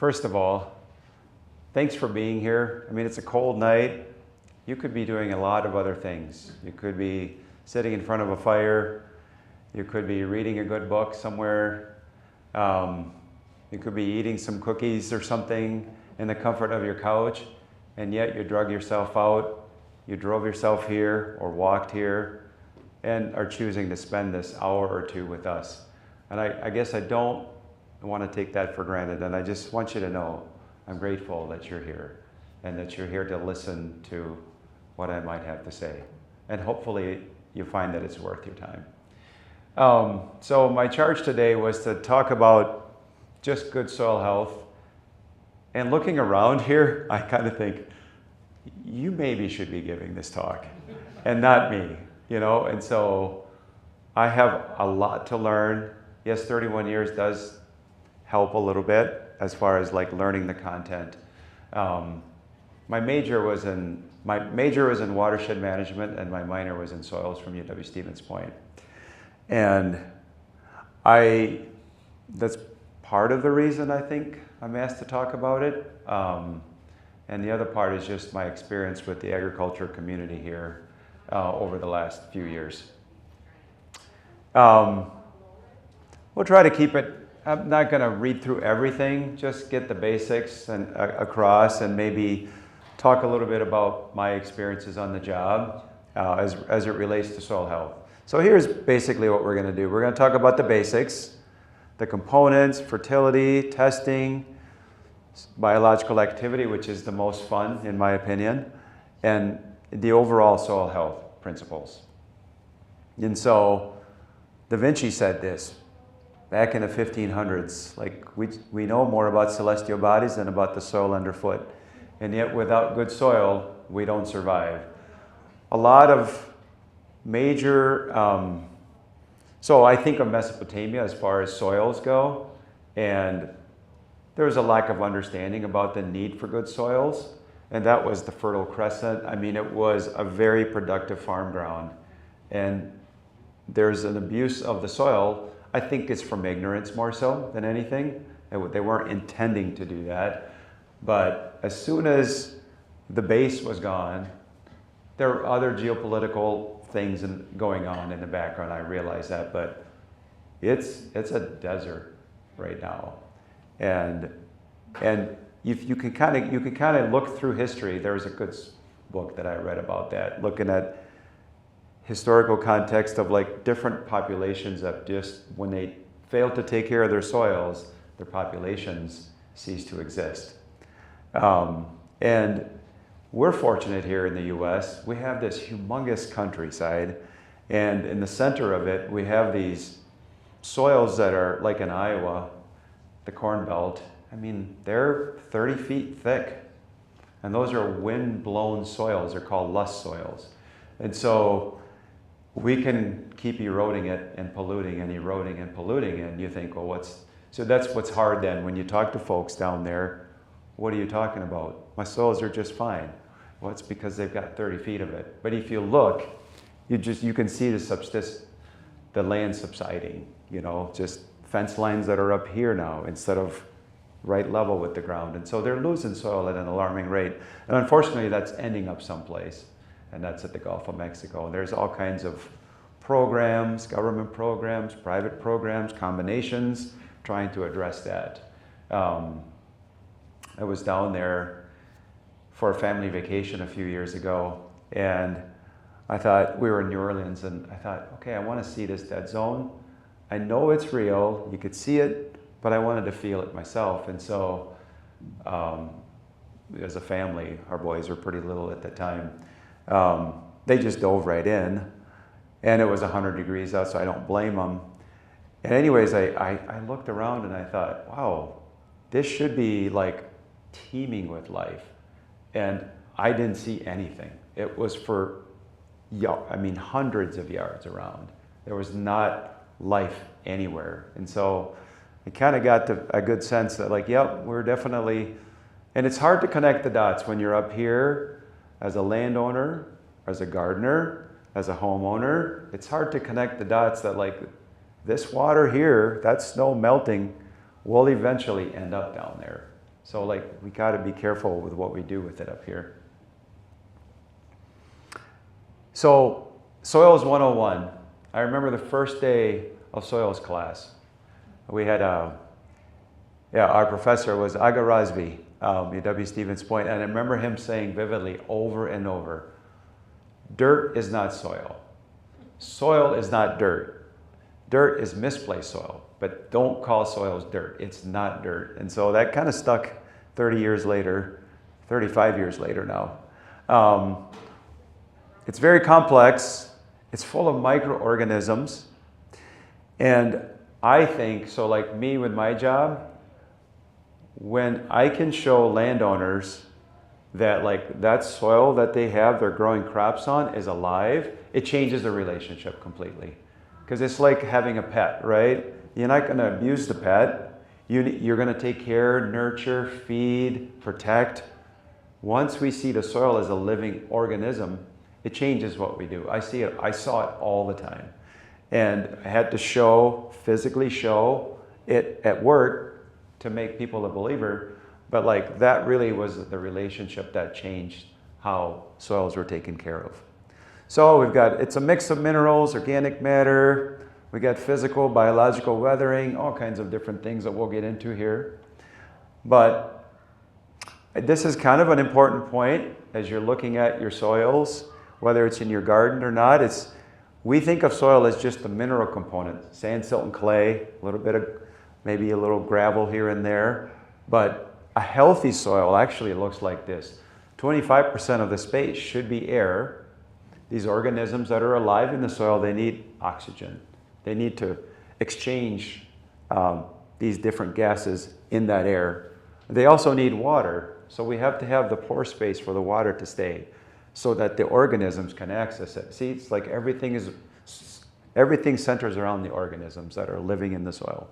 First of all, thanks for being here. I mean, it's a cold night. You could be doing a lot of other things. You could be sitting in front of a fire. You could be reading a good book somewhere. You could be eating some cookies or something in the comfort of your couch, and yet you drug yourself out. You drove yourself here or walked here and are choosing to spend this hour or two with us. And I guess I don't want to take that for granted, and I just want you to know I'm grateful that you're here and that you're here to listen to what I might have to say. And hopefully you find that it's worth your time. So my charge today was to talk about just good soil health. And looking around here, I kind of think, you maybe should be giving this talk and not me, you know? And so I have a lot to learn. Yes, 31 years does help a little bit as far as like learning the content. My major was in watershed management, and my minor was in soils from UW-Stevens Point. And that's part of the reason I think I'm asked to talk about it. And the other part is just my experience with the agriculture community here over the last few years. We'll try to keep it, I'm not going to read through everything, just get the basics and across, and maybe talk a little bit about my experiences on the job as it relates to soil health. So here's basically what we're going to do. We're going to talk about the basics, the components, fertility, testing, biological activity, which is the most fun in my opinion, and the overall soil health principles. And so Da Vinci said this back in the 1500s, like we know more about celestial bodies than about the soil underfoot. And yet without good soil, we don't survive. A lot of major, so I think of Mesopotamia as far as soils go, and there was a lack of understanding about the need for good soils, and that was the Fertile Crescent. I mean, it was a very productive farm ground, and there's an abuse of the soil. I think it's from ignorance more so than anything. They weren't intending to do that, but as soon as the base was gone, there were other geopolitical things going on in the background. I realize that, but it's a desert right now. And if you can kind of look through history. There was a good book that I read about that, looking at historical context of like different populations that just when they failed to take care of their soils, their populations ceased to exist. And we're fortunate here in the U.S. We have this humongous countryside, and in the center of it, we have these soils that are like in Iowa, the Corn Belt. I mean, they're 30 feet thick, and those are wind-blown soils. They're called loess soils. And so we can keep eroding it and polluting and eroding and polluting, and you think, well, so that's what's hard then when you talk to folks down there. What are you talking about? My soils are just fine. Well, it's because they've got 30 feet of it. But if you look, you can see the land subsiding, you know, just fence lines that are up here now instead of right level with the ground. And so they're losing soil at an alarming rate. And unfortunately, that's ending up someplace, and that's at the Gulf of Mexico. And there's all kinds of programs, government programs, private programs, combinations, trying to address that. I was down there for a family vacation a few years ago, and I thought, we were in New Orleans, and I thought, okay, I want to see this dead zone. I know it's real, you could see it, but I wanted to feel it myself. And so as a family, our boys were pretty little at the time, they just dove right in, and it was 100 degrees out, so I don't blame them. And anyways, I looked around and I thought, wow, this should be like teeming with life. And I didn't see anything. It was for, hundreds of yards around. There was not life anywhere. And so I kind of got a good sense that like, yep, we're definitely, and it's hard to connect the dots when you're up here as a landowner, as a gardener, as a homeowner. It's hard to connect the dots that like this water here, that snow melting will eventually end up down there. So like we got to be careful with what we do with it up here. So Soils 101. I remember the first day of soils class. We had our professor was Aga Razvi, W. Stevens Point, and I remember him saying vividly over and over, dirt is not soil. Soil is not dirt. Dirt is misplaced soil, but don't call soils dirt. It's not dirt. And so that kind of stuck 30 years later, 35 years later now. It's very complex. It's full of microorganisms. And I think, so like me with my job, when I can show landowners that like that soil that they have, they're growing crops on is alive, it changes the relationship completely. Because it's like having a pet, right? You're not going to abuse the pet. You're going to take care, nurture, feed, protect. Once we see the soil as a living organism, it changes what we do. I see it. I saw it all the time. And I had to physically show it at work to make people a believer. But like that really was the relationship that changed how soils were taken care of. So it's a mix of minerals, organic matter, we got physical, biological weathering, all kinds of different things that we'll get into here. But this is kind of an important point as you're looking at your soils, whether it's in your garden or not. We think of soil as just the mineral component, sand, silt, and clay, a little bit of, maybe a little gravel here and there. But a healthy soil actually looks like this. 25% of the space should be air. These organisms that are alive in the soil, they need oxygen. They need to exchange these different gases in that air. They also need water. So we have to have the pore space for the water to stay so that the organisms can access it. See, it's like everything centers around the organisms that are living in the soil.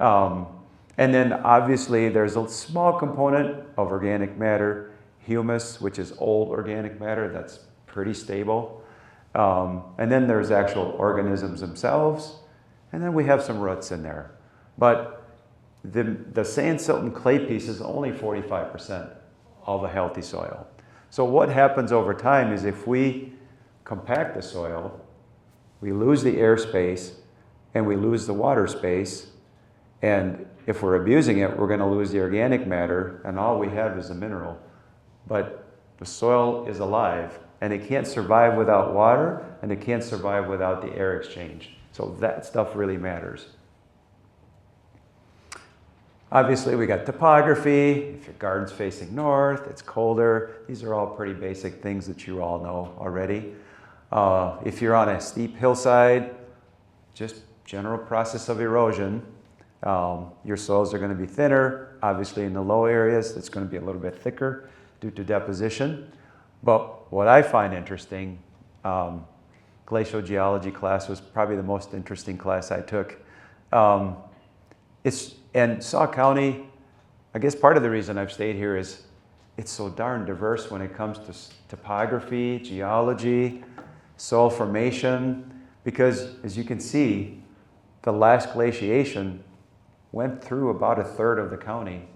And then obviously there's a small component of organic matter, humus, which is old organic matter that's pretty stable. And then there's actual organisms themselves. And then we have some roots in there. But the sand, silt, and clay piece is only 45% of a healthy soil. So what happens over time is if we compact the soil, we lose the air space and we lose the water space. And if we're abusing it, we're going to lose the organic matter, and all we have is the mineral. But the soil is alive, and it can't survive without water, and it can't survive without the air exchange. So that stuff really matters. Obviously, we got topography. If your garden's facing north, it's colder. These are all pretty basic things that you all know already. If you're on a steep hillside, just general process of erosion. Your soils are going to be thinner. Obviously, in the low areas, it's going to be a little bit thicker due to deposition. But what I find interesting, glacial geology class was probably the most interesting class I took. And Sauk County, I guess part of the reason I've stayed here is it's so darn diverse when it comes to topography, geology, soil formation, because as you can see, the last glaciation went through about a third of the county,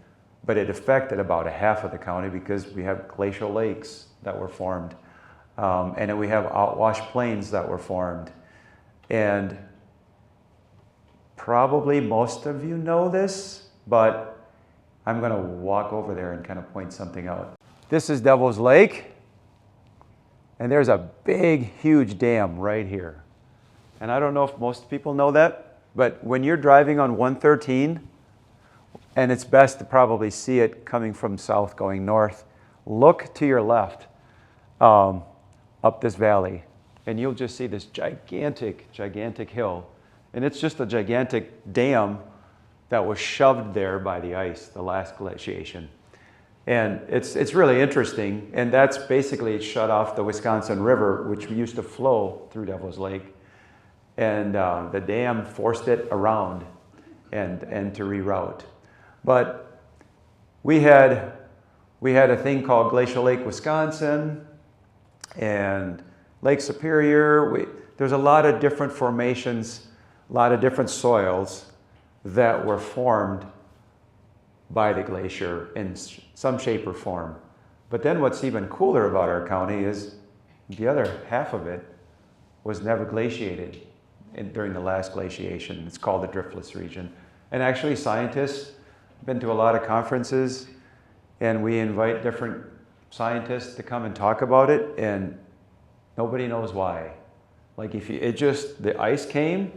but it affected about a half of the county because we have glacial lakes that were formed, and then we have outwash plains that were formed. And probably most of you know this, but I'm going to walk over there and kind of point something out. This is Devil's Lake, and there's a big, huge dam right here. And I don't know if most people know that, but when you're driving on 113, and it's best to probably see it coming from south going north, look to your left up this valley, and you'll just see this gigantic, gigantic hill. And it's just a gigantic dam that was shoved there by the ice, the last glaciation. And it's really interesting, and that's basically shut off the Wisconsin River, which used to flow through Devil's Lake. And the dam forced it around and to reroute. But we had a thing called Glacial Lake Wisconsin and Lake Superior. There's a lot of different formations, a lot of different soils that were formed by the glacier in some shape or form. But then what's even cooler about our county is the other half of it was never glaciated during the last glaciation. It's called the driftless region. And actually scientists, been to a lot of conferences, and we invite different scientists to come and talk about it, and nobody knows why. Like if you, the ice came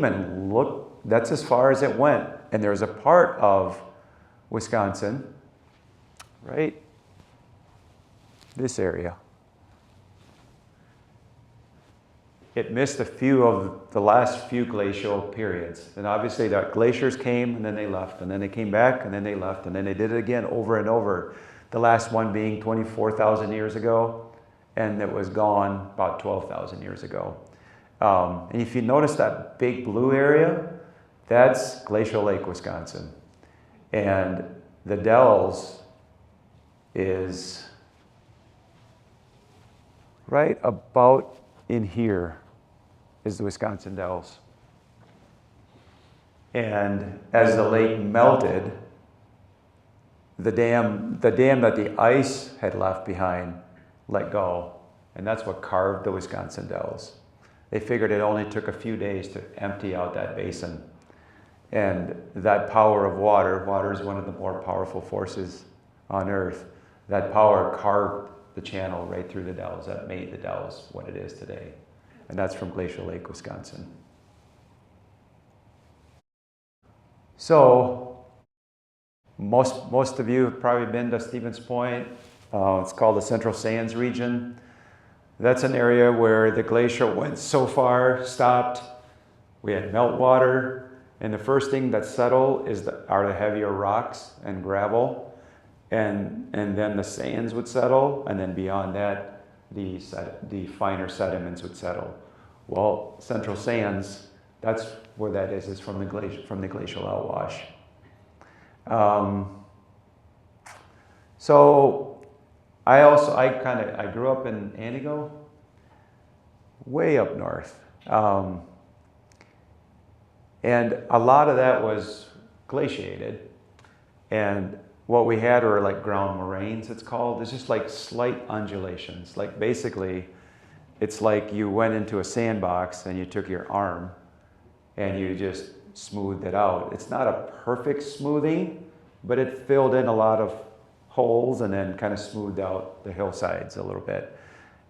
and look, that's as far as it went. And there's a part of Wisconsin, right? This area. It missed a few of the last few glacial periods. And obviously the glaciers came and then they left, and then they came back and then they left, and then they did it again over and over. The last one being 24,000 years ago, and it was gone about 12,000 years ago. And if you notice that big blue area, that's Glacial Lake, Wisconsin. And the Dells is right about in here is the Wisconsin Dells. And as the lake melted, the dam that the ice had left behind let go. And that's what carved the Wisconsin Dells. They figured it only took a few days to empty out that basin. And that power of water is one of the more powerful forces on Earth. That power carved the channel right through the Dells. That made the Dells what it is today. And that's from Glacial Lake, Wisconsin. So, most of you have probably been to Stevens Point. It's called the Central Sands region. That's an area where the glacier went so far, stopped. We had meltwater, and the first thing that settled are the heavier rocks and gravel, and then the sands would settle, and then beyond that, the finer sediments would settle. Well, Central Sands, that's where that is from the glacial outwash. So I grew up in Antigo, way up north. And a lot of that was glaciated. And what we had were like ground moraines, it's called. It's just like slight undulations. Like basically, it's like you went into a sandbox and you took your arm and you just smoothed it out. It's not a perfect smoothing, but it filled in a lot of holes and then kind of smoothed out the hillsides a little bit.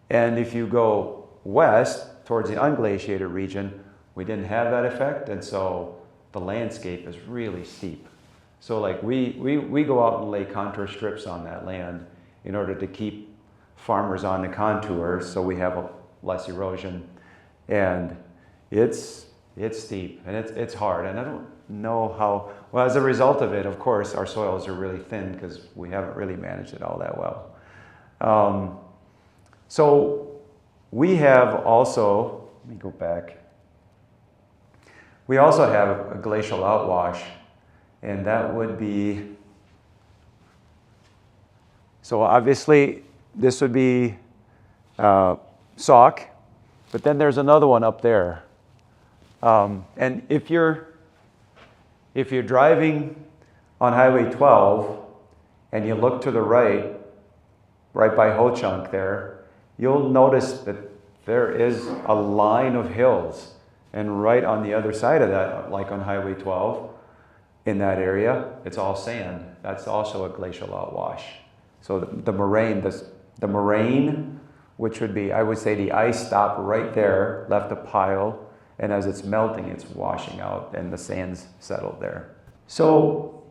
And if you go west towards the unglaciated region, we didn't have that effect, and so the landscape is really steep. So like we go out and lay contour strips on that land in order to keep farmers on the contours so we have less erosion. And it's steep and it's hard, and I don't know how, well, as a result of it, of course, our soils are really thin because we haven't really managed it all that well. So we have also, let me go back. We also have a glacial outwash, and that would be, so obviously this would be Sauk, but then there's another one up there. And if you're driving on Highway 12 and you look to the right by Ho Chunk there, you'll notice that there is a line of hills. And right on the other side of that, like on Highway 12, in that area, it's all sand. That's also a glacial outwash. So the moraine, which would be, I would say the ice stopped right there, left a pile, and as it's melting, it's washing out and the sands settled there. So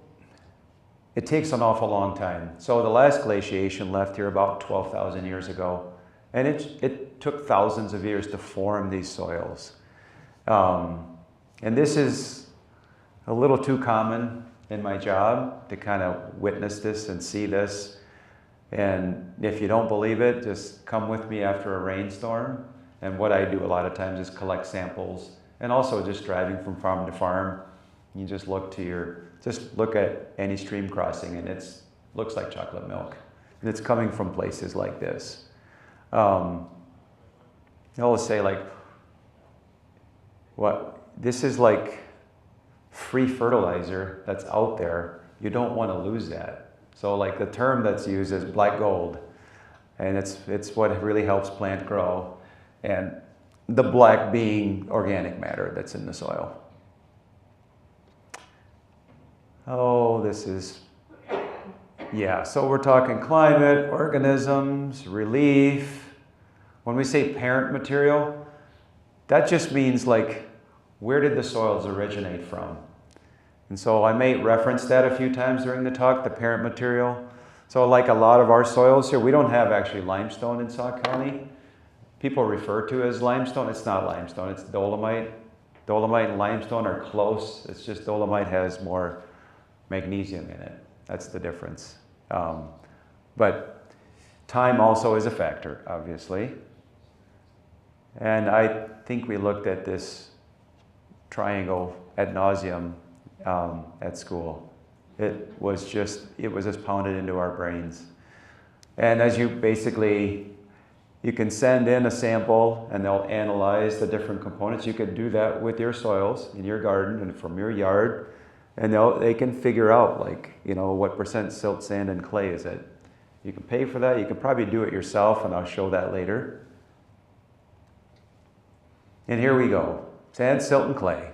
it takes an awful long time. So the last glaciation left here about 12,000 years ago, and it took thousands of years to form these soils. And this is a little too common in my job to kind of witness this and see this. And if you don't believe it, just come with me after a rainstorm. And what I do a lot of times is collect samples, and also just driving from farm to farm. You just look at any stream crossing, and it looks like chocolate milk. And it's coming from places like this. I'll say like, this is like free fertilizer that's out there. You don't want to lose that. So like the term that's used is black gold, and it's what really helps plant grow, and the black being organic matter that's in the soil. Oh, this is, yeah, so we're talking climate, organisms, relief. When we say parent material, that just means like, where did the soils originate from? And so I may reference that a few times during the talk, the parent material. So like a lot of our soils here, we don't have actually limestone in Sauk County. People refer to it as limestone. It's not limestone, it's dolomite. Dolomite and limestone are close. It's just dolomite has more magnesium in it. That's the difference. But time also is a factor, obviously. And I think we looked at this triangle ad nauseum at school. It was just pounded into our brains. And as you can send in a sample and they'll analyze the different components. You could do that with your soils in your garden and from your yard. And they can figure out like, what percent silt, sand, and clay is it. You can pay for that. You can probably do it yourself, and I'll show that later. And here we go. Sand, silt, and clay.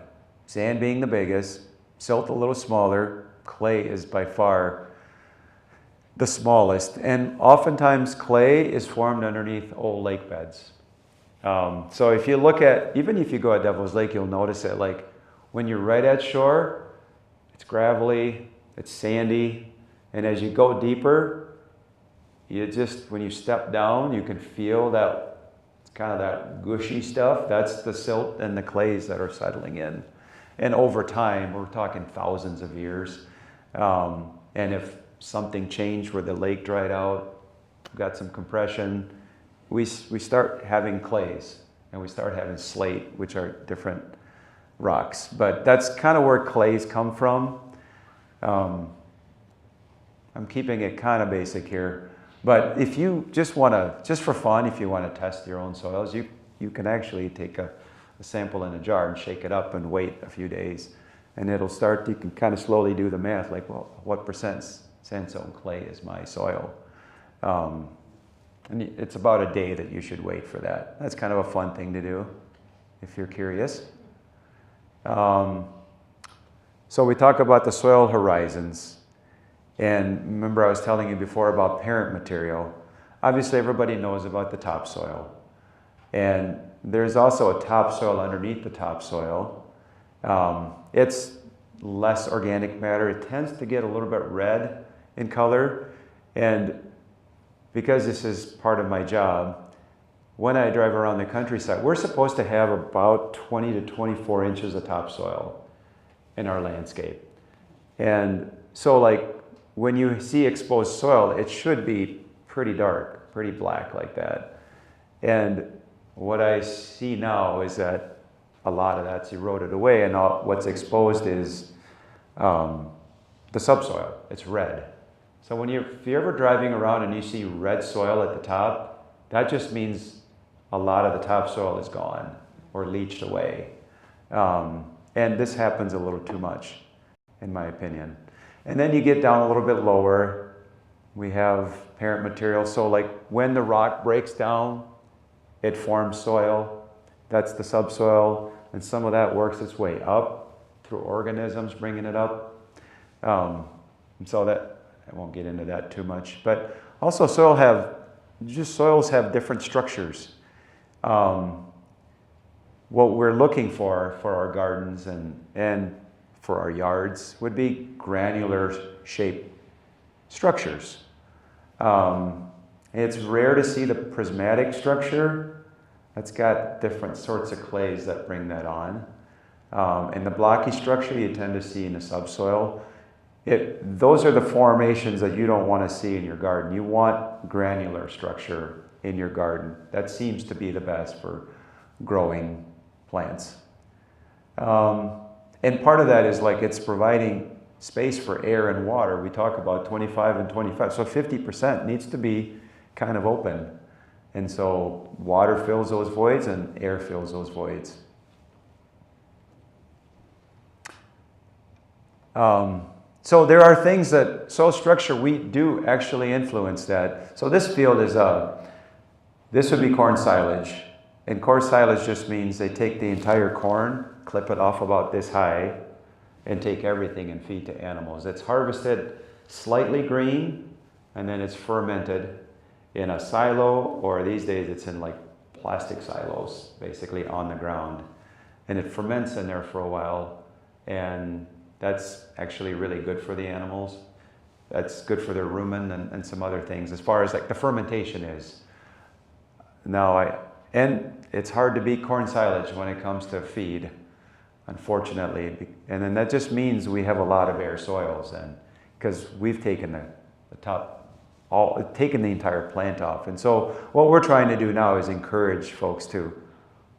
Sand being the biggest, silt a little smaller, clay is by far the smallest. And oftentimes clay is formed underneath old lake beds. So if you look at, even if you go at Devil's Lake, you'll notice it like when you're right at shore, it's gravelly, it's sandy, and as you go deeper, when you step down, you can feel that, it's kind of that gushy stuff. That's the silt and the clays that are settling in. And over time, we're talking thousands of years. And if something changed where the lake dried out, got some compression, we start having clays, and we start having slate, which are different rocks. But that's kind of where clays come from. I'm keeping it kind of basic here. But if you just for fun, if you want to test your own soils, you can actually take a sample in a jar and shake it up and wait a few days. And you can kind of slowly do the math, like, well, what percent sand, silt, and clay is my soil? And it's about a day that you should wait for that. That's kind of a fun thing to do if you're curious. So we talk about the soil horizons. And remember I was telling you before about parent material. Obviously everybody knows about the topsoil. And there's also a topsoil underneath the topsoil. It's less organic matter. It tends to get a little bit red in color. And because this is part of my job, when I drive around the countryside, we're supposed to have about 20 to 24 inches of topsoil in our landscape. And so like when you see exposed soil, it should be pretty dark, pretty black like that. And what I see now is that a lot of that's eroded away, and what's exposed is the subsoil. It's red. So if you're ever driving around and you see red soil at the top, that just means a lot of the topsoil is gone or leached away. And this happens a little too much, in my opinion. And then you get down a little bit lower, we have parent material. So like when the rock breaks down, it forms soil. That's the subsoil. And some of that works its way up through organisms, bringing it up. And so that, I won't get into that too much. But also soils have different structures. What we're looking for our gardens and for our yards would be granular shaped structures. It's rare to see the prismatic structure. That's got different sorts of clays that bring that on. And the blocky structure you tend to see in the subsoil. Those are the formations that you don't want to see in your garden. You want granular structure in your garden. That seems to be the best for growing plants. And part of that is like it's providing space for air and water. We talk about 25 and 25. So 50% needs to be kind of open. And so water fills those voids and air fills those voids. So there are things that soil structure, we do actually influence that. So this field is, this would be corn silage. And corn silage just means they take the entire corn, clip it off about this high, and take everything and feed to animals. It's harvested slightly green, and then it's fermented in a silo, or these days it's in like plastic silos, basically on the ground. And it ferments in there for a while, and that's actually really good for the animals. That's good for their rumen and some other things as far as like the fermentation is. Now, and it's hard to beat corn silage when it comes to feed, unfortunately. And then that just means we have a lot of bare soils then, because we've taken taken the entire plant off. And so what we're trying to do now is encourage folks to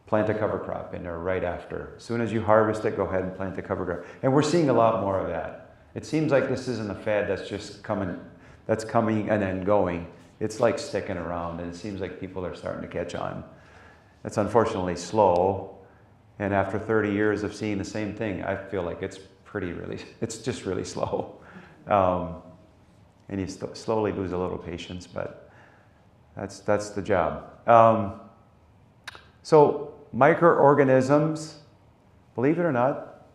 plant a cover crop in there right after. As soon as you harvest it, go ahead and plant the cover crop. And we're seeing a lot more of that. It seems like this isn't a fad that's just coming and then going. It's like sticking around, and it seems like people are starting to catch on. It's unfortunately slow, and after 30 years of seeing the same thing, I feel like it's just really slow. And you slowly lose a little patience, but that's the job. So microorganisms, believe it or not,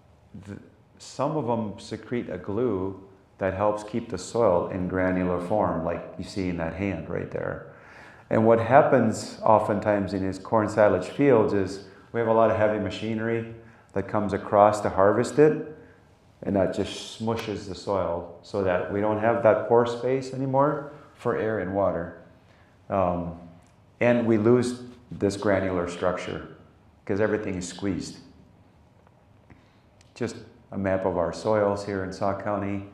some of them secrete a glue that helps keep the soil in granular form, like you see in that hand right there. And what happens oftentimes in these corn silage fields is we have a lot of heavy machinery that comes across to harvest it, and that just smushes the soil so that we don't have that pore space anymore for air and water. And we lose this granular structure because everything is squeezed. Just a map of our soils here in Sauk County.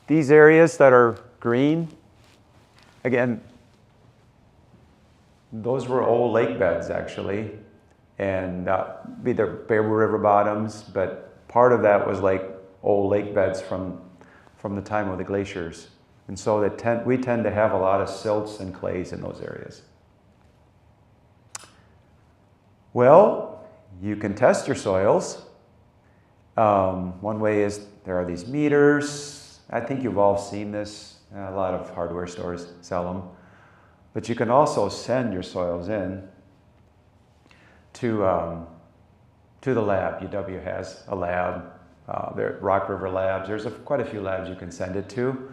These areas that are green, again, those were old lake beds actually, and either Baraboo River bottoms, but part of that was like old lake beds from the time of the glaciers. And so we tend to have a lot of silts and clays in those areas. Well, you can test your soils. One way is there are these meters. I think you've all seen this. A lot of hardware stores sell them. But you can also send your soils in to the lab. UW has a lab. There are Rock River labs. There's quite a few labs you can send it to.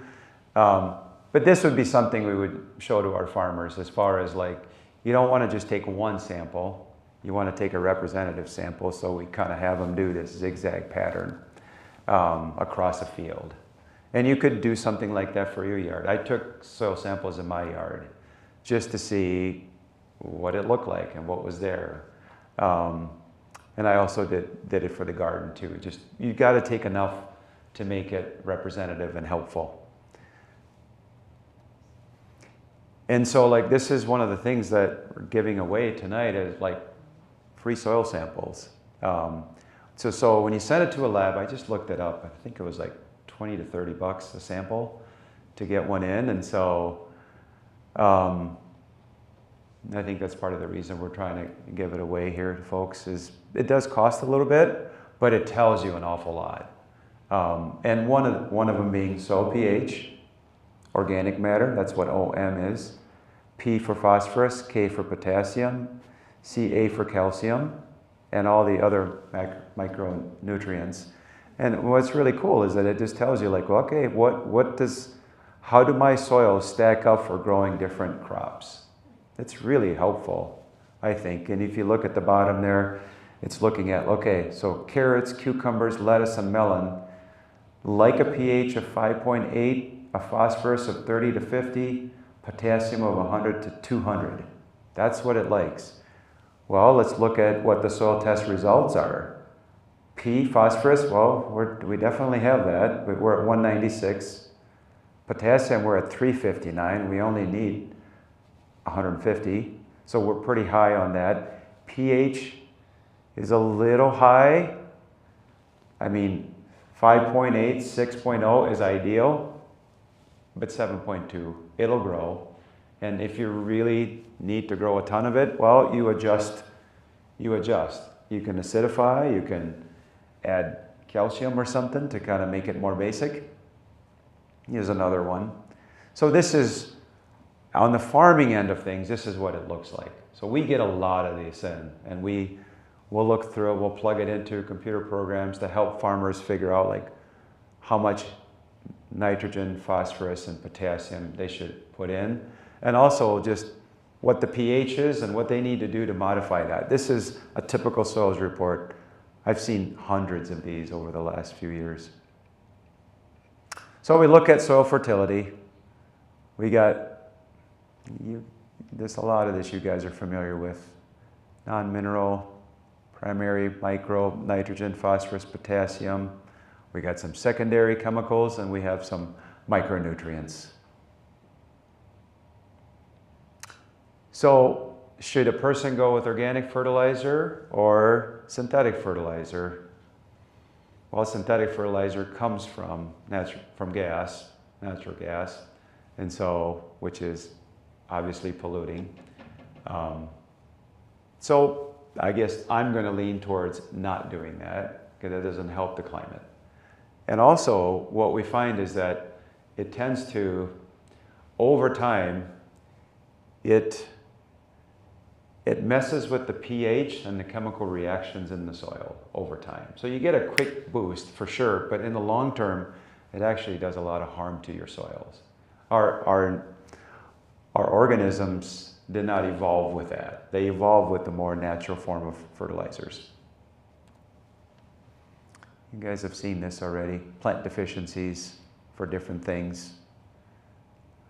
But this would be something we would show to our farmers as far as like, you don't want to just take one sample. You want to take a representative sample, so we kind of have them do this zigzag pattern across a field. And you could do something like that for your yard. I took soil samples in my yard just to see what it looked like and what was there. And I also did it for the garden too. Just, you got to take enough to make it representative and helpful. And so like this is one of the things that we're giving away tonight is like free soil samples. So when you send it to a lab, I just looked it up. I think it was like 20 to 30 bucks a sample to get one in. And so I think that's part of the reason we're trying to give it away here to folks is it does cost a little bit, but it tells you an awful lot. And one of them being soil pH, organic matter, that's what OM is. P for phosphorus, K for potassium, Ca for calcium, and all the other micronutrients. And what's really cool is that it just tells you like, well, okay, how do my soils stack up for growing different crops? It's really helpful, I think. And if you look at the bottom there, it's looking at, okay, so carrots, cucumbers, lettuce, and melon, like a pH of 5.8, a phosphorus of 30 to 50, potassium of 100 to 200. That's what it likes. Well, let's look at what the soil test results are. P, phosphorus, well, we definitely have that, but we're at 196. Potassium, we're at 359. We only need 150, so we're pretty high on that. pH is a little high. I mean, 5.8, 6.0 is ideal, but 7.2, it'll grow. And if you really need to grow a ton of it, well, you adjust. You can acidify, you can add calcium or something to kind of make it more basic. Here's another one. So this is, on the farming end of things, this is what it looks like. So we get a lot of these in, and we'll look through it, we'll plug it into computer programs to help farmers figure out like how much nitrogen, phosphorus, and potassium they should put in, and also just what the pH is and what they need to do to modify that. This is a typical soils report. I've seen hundreds of these over the last few years. So we look at soil fertility. We got, there's a lot of this you guys are familiar with. Non-mineral, primary, micro, nitrogen, phosphorus, potassium. We got some secondary chemicals, and we have some micronutrients. So should a person go with organic fertilizer or synthetic fertilizer? Well, synthetic fertilizer comes from natural gas, and so, which is obviously polluting. So I guess I'm going to lean towards not doing that, because it doesn't help the climate. And also, what we find is that it tends to, over time, it messes with the pH and the chemical reactions in the soil over time. So you get a quick boost for sure, but in the long term, it actually does a lot of harm to your soils. Our organisms did not evolve with that. They evolved with the more natural form of fertilizers. You guys have seen this already. Plant deficiencies for different things.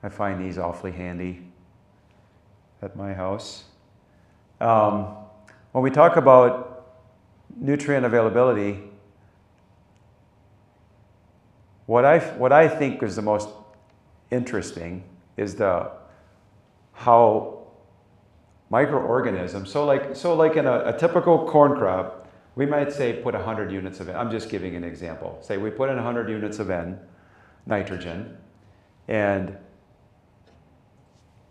I find these awfully handy at my house. When we talk about nutrient availability, what I think is the most interesting is how microorganisms, so like in a typical corn crop, we might say put 100 units of N. I'm just giving an example. Say we put in 100 units of N, nitrogen, and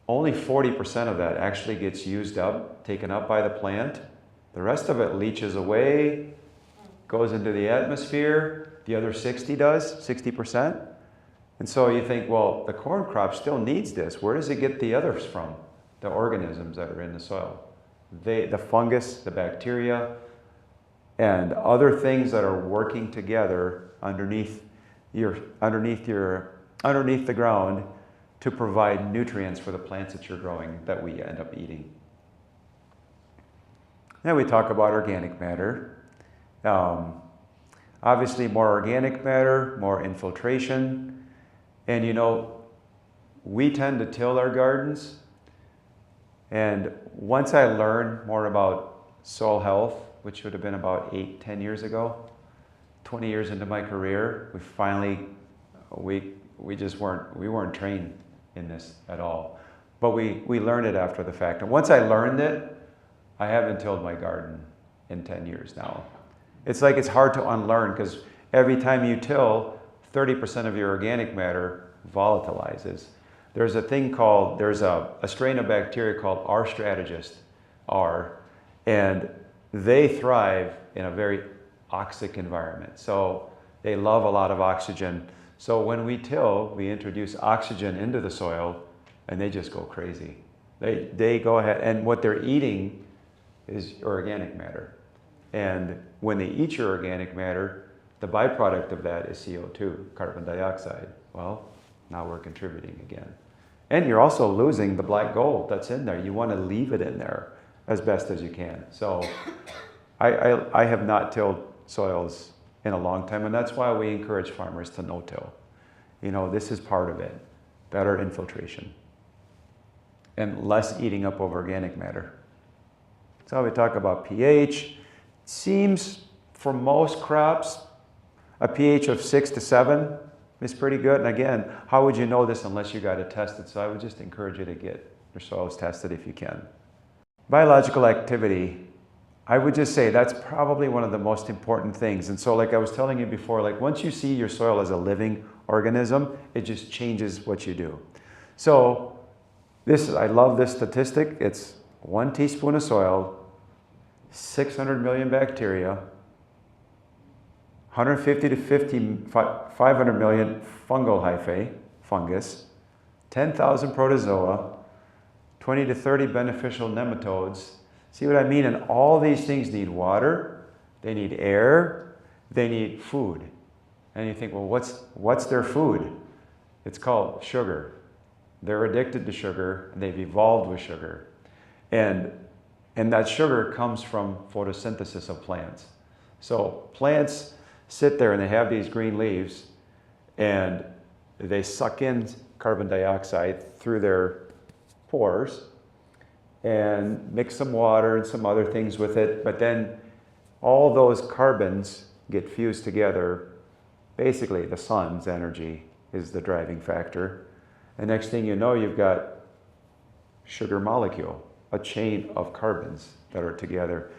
only 40% of that actually gets used up, taken up by the plant. The rest of it leaches away, goes into the atmosphere. The other 60%. And so you think, well, the corn crop still needs this. Where does it get the others from? The organisms that are in the soil. The fungus, the bacteria, and other things that are working together underneath the ground to provide nutrients for the plants that you're growing that we end up eating. Then we talk about organic matter. Obviously more organic matter, more infiltration. And you know, we tend to till our gardens. And once I learned more about soil health, which would have been about 8-10 years ago, 20 years into my career, we weren't trained in this at all. But we learned it after the fact. And once I learned it, I haven't tilled my garden in 10 years now. It's like it's hard to unlearn, because every time you till, 30% of your organic matter volatilizes. There's a strain of bacteria called R. strategist, and they thrive in a very oxic environment. So they love a lot of oxygen. So when we till, we introduce oxygen into the soil, and they just go crazy. They go ahead, and what they're eating is organic matter. And when they eat your organic matter, the byproduct of that is CO2, carbon dioxide. Well, now we're contributing again. And you're also losing the black gold that's in there. You want to leave it in there as best as you can. So I have not tilled soils in a long time, and that's why we encourage farmers to no-till. You know, this is part of it. Better infiltration and less eating up of organic matter. So we talk about pH. It seems for most crops, a pH of 6 to 7 is pretty good. And again, how would you know this unless you got it tested? So I would just encourage you to get your soils tested if you can. Biological activity, I would just say that's probably one of the most important things. And so like I was telling you before, like once you see your soil as a living organism, it just changes what you do. So I love this statistic. It's 1 teaspoon of soil, 600 million bacteria, 150 to 500 million fungal hyphae, fungus, 10,000 protozoa, 20 to 30 beneficial nematodes. See what I mean? And all these things need water, they need air, they need food. And you think, well, what's their food? It's called sugar. They're addicted to sugar, and they've evolved with sugar. And that sugar comes from photosynthesis of plants. So plants sit there and they have these green leaves, and they suck in carbon dioxide through their pores and mix some water and some other things with it, but then all those carbons get fused together. Basically, the sun's energy is the driving factor. And next thing you know, you've got sugar molecule, a chain of carbons that are together.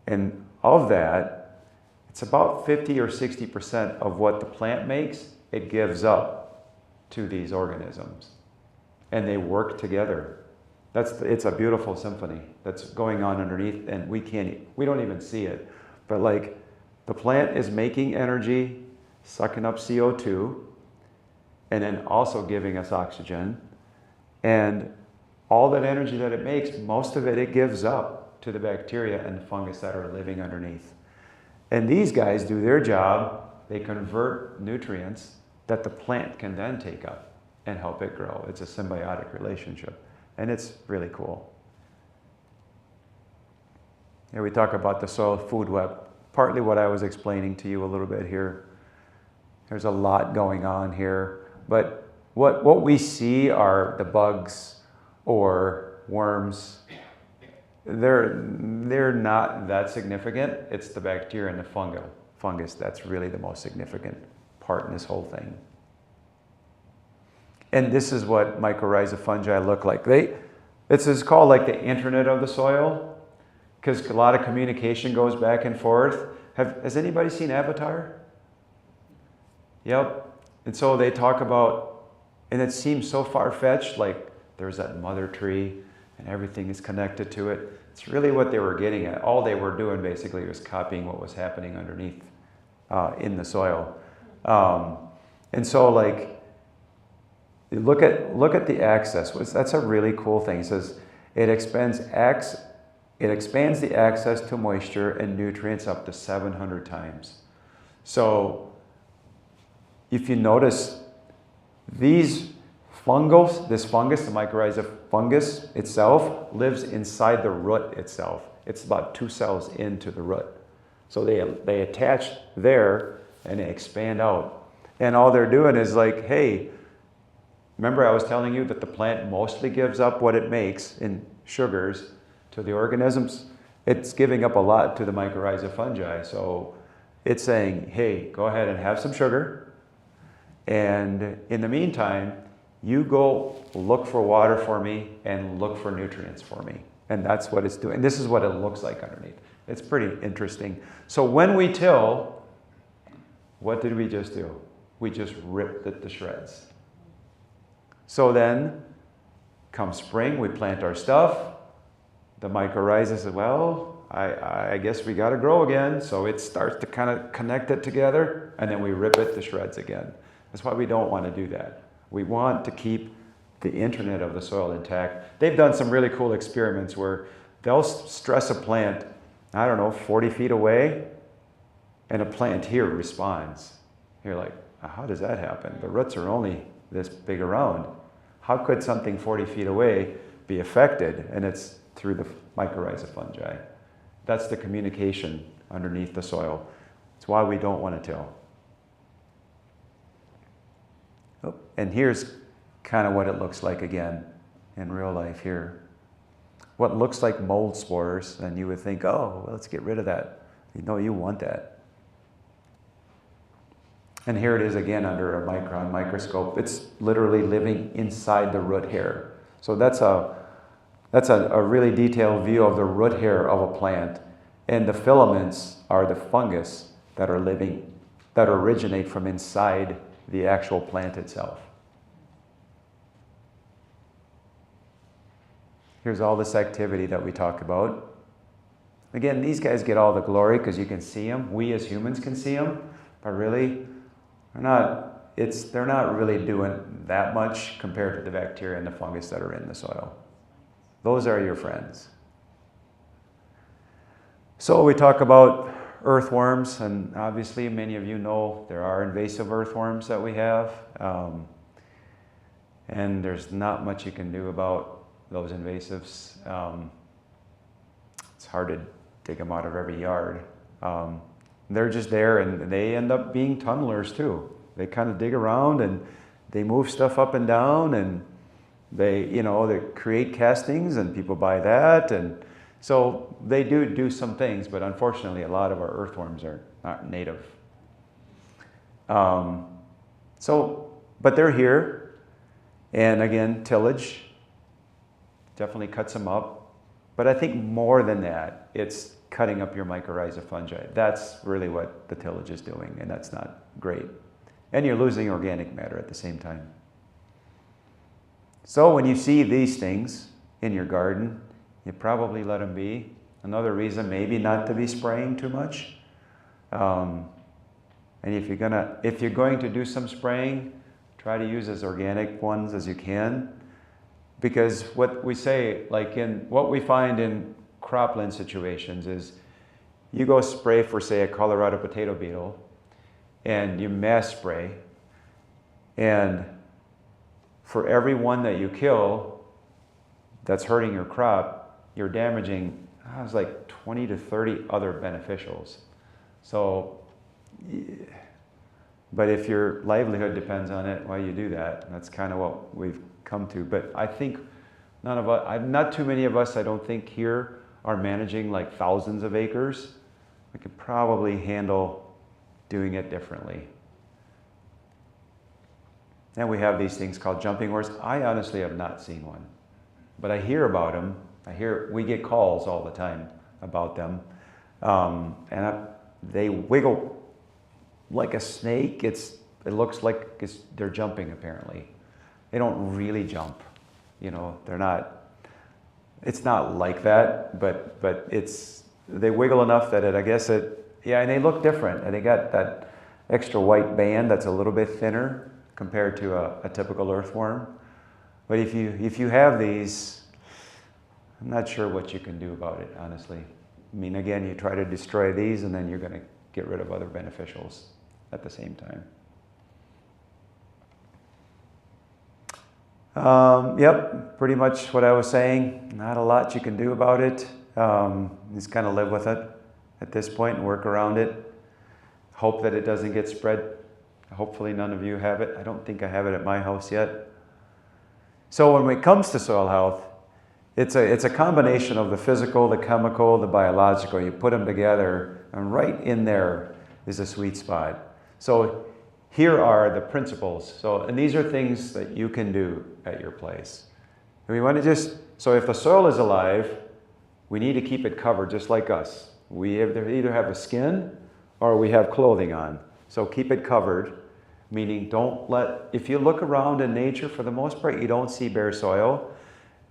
And of that, it's about 50 or 60% of what the plant makes, it gives up to these organisms. And they work together. It's a beautiful symphony that's going on underneath, and we don't even see it. But like, the plant is making energy, sucking up CO2, and then also giving us oxygen. And all that energy that it makes, most of it, it gives up to the bacteria and the fungus that are living underneath. And these guys do their job. They convert nutrients that the plant can then take up and help it grow. It's a symbiotic relationship. And it's really cool. Here we talk about the soil food web. Partly what I was explaining to you a little bit here. There's a lot going on here. But what we see are the bugs or worms. They're not that significant. It's the bacteria and the fungus that's really the most significant part in this whole thing. And this is what mycorrhiza fungi look like. It's called like the internet of the soil, because a lot of communication goes back and forth. Has anybody seen Avatar? Yep. And so they talk about, and it seems so far-fetched, like there's that mother tree and everything is connected to it. It's really what they were getting at. All they were doing basically was copying what was happening underneath in the soil. And so like, look at the access. That's a really cool thing. It says it expands the access to moisture and nutrients up to 700 times. So if you notice, this fungus, the mycorrhiza fungus itself, lives inside the root itself. It's about 2 cells into the root. So they attach there and they expand out. And all they're doing is like, hey, remember I was telling you that the plant mostly gives up what it makes in sugars to the organisms? It's giving up a lot to the mycorrhiza fungi. So it's saying, hey, go ahead and have some sugar. And in the meantime, you go look for water for me and look for nutrients for me. And that's what it's doing. This is what it looks like underneath. It's pretty interesting. So when we till, what did we just do? We just ripped it to shreds. So then, come spring, we plant our stuff. The mycorrhiza says, well, I guess we got to grow again. So it starts to kind of connect it together, and then we rip it to shreds again. That's why we don't want to do that. We want to keep the internet of the soil intact. They've done some really cool experiments where they'll stress a plant, I don't know, 40 feet away, and a plant here responds. You're like, how does that happen? The roots are only this big around. How could something 40 feet away be affected? And it's through the mycorrhiza fungi. That's the communication underneath the soil. It's why we don't want to till. Oh, and here's kind of what it looks like again in real life here. What looks like mold spores, and you would think, oh, well, let's get rid of that. You know, you want that. And here it is again under a micron microscope. It's literally living inside the root hair. So that's a really detailed view of the root hair of a plant. And the filaments are the fungus that originate from inside the actual plant itself. Here's all this activity that we talk about. Again, these guys get all the glory because you can see them. We as humans can see them, but really, they're not really doing that much compared to the bacteria and the fungus that are in the soil. Those are your friends. So we talk about earthworms, and obviously many of you know there are invasive earthworms that we have. And there's not much you can do about those invasives. It's hard to dig them out of every yard. They're just there, and they end up being tunnelers too. They kind of dig around and they move stuff up and down, and they create castings, and people buy that, and so they do some things. But unfortunately, a lot of our earthworms are not native. But they're here. And again, tillage definitely cuts them up. But I think more than that, it's cutting up your mycorrhiza fungi. That's really what the tillage is doing, and that's not great. And you're losing organic matter at the same time. So when you see these things in your garden, you probably let them be. Another reason maybe not to be spraying too much. And if you're going to do some spraying, try to use as organic ones as you can, because what we say, what we find in cropland situations is you go spray for, say, a Colorado potato beetle, and you mass spray, and for every one that you kill that's hurting your crop, you're damaging, it's like 20 to 30 other beneficials. So, but if your livelihood depends on it, well, you do that. That's kind of what we've come to. But I think not too many of us, I don't think here, are managing like thousands of acres. We could probably handle doing it differently. And we have these things called jumping worms. I honestly have not seen one, but I hear about them. We get calls all the time about them. They wiggle like a snake. It looks like they're jumping, apparently. They don't really jump. They're not, it's not like that, but they wiggle enough that and they look different. And they got that extra white band that's a little bit thinner compared to a typical earthworm. But if you have these, I'm not sure what you can do about it, honestly. I mean, again, you try to destroy these, and then you're going to get rid of other beneficials at the same time. Yep, pretty much what I was saying. Not a lot you can do about it. Just kind of live with it at this point and work around it. Hope that it doesn't get spread. Hopefully none of you have it. I don't think I have it at my house yet. So when it comes to soil health, it's a combination of the physical, the chemical, the biological. You put them together, and right in there is a sweet spot. So here are the principles. And these are things that you can do at your place. And we want to so if the soil is alive, we need to keep it covered just like us. We either have a skin or we have clothing on. So keep it covered, meaning if you look around in nature, for the most part, you don't see bare soil.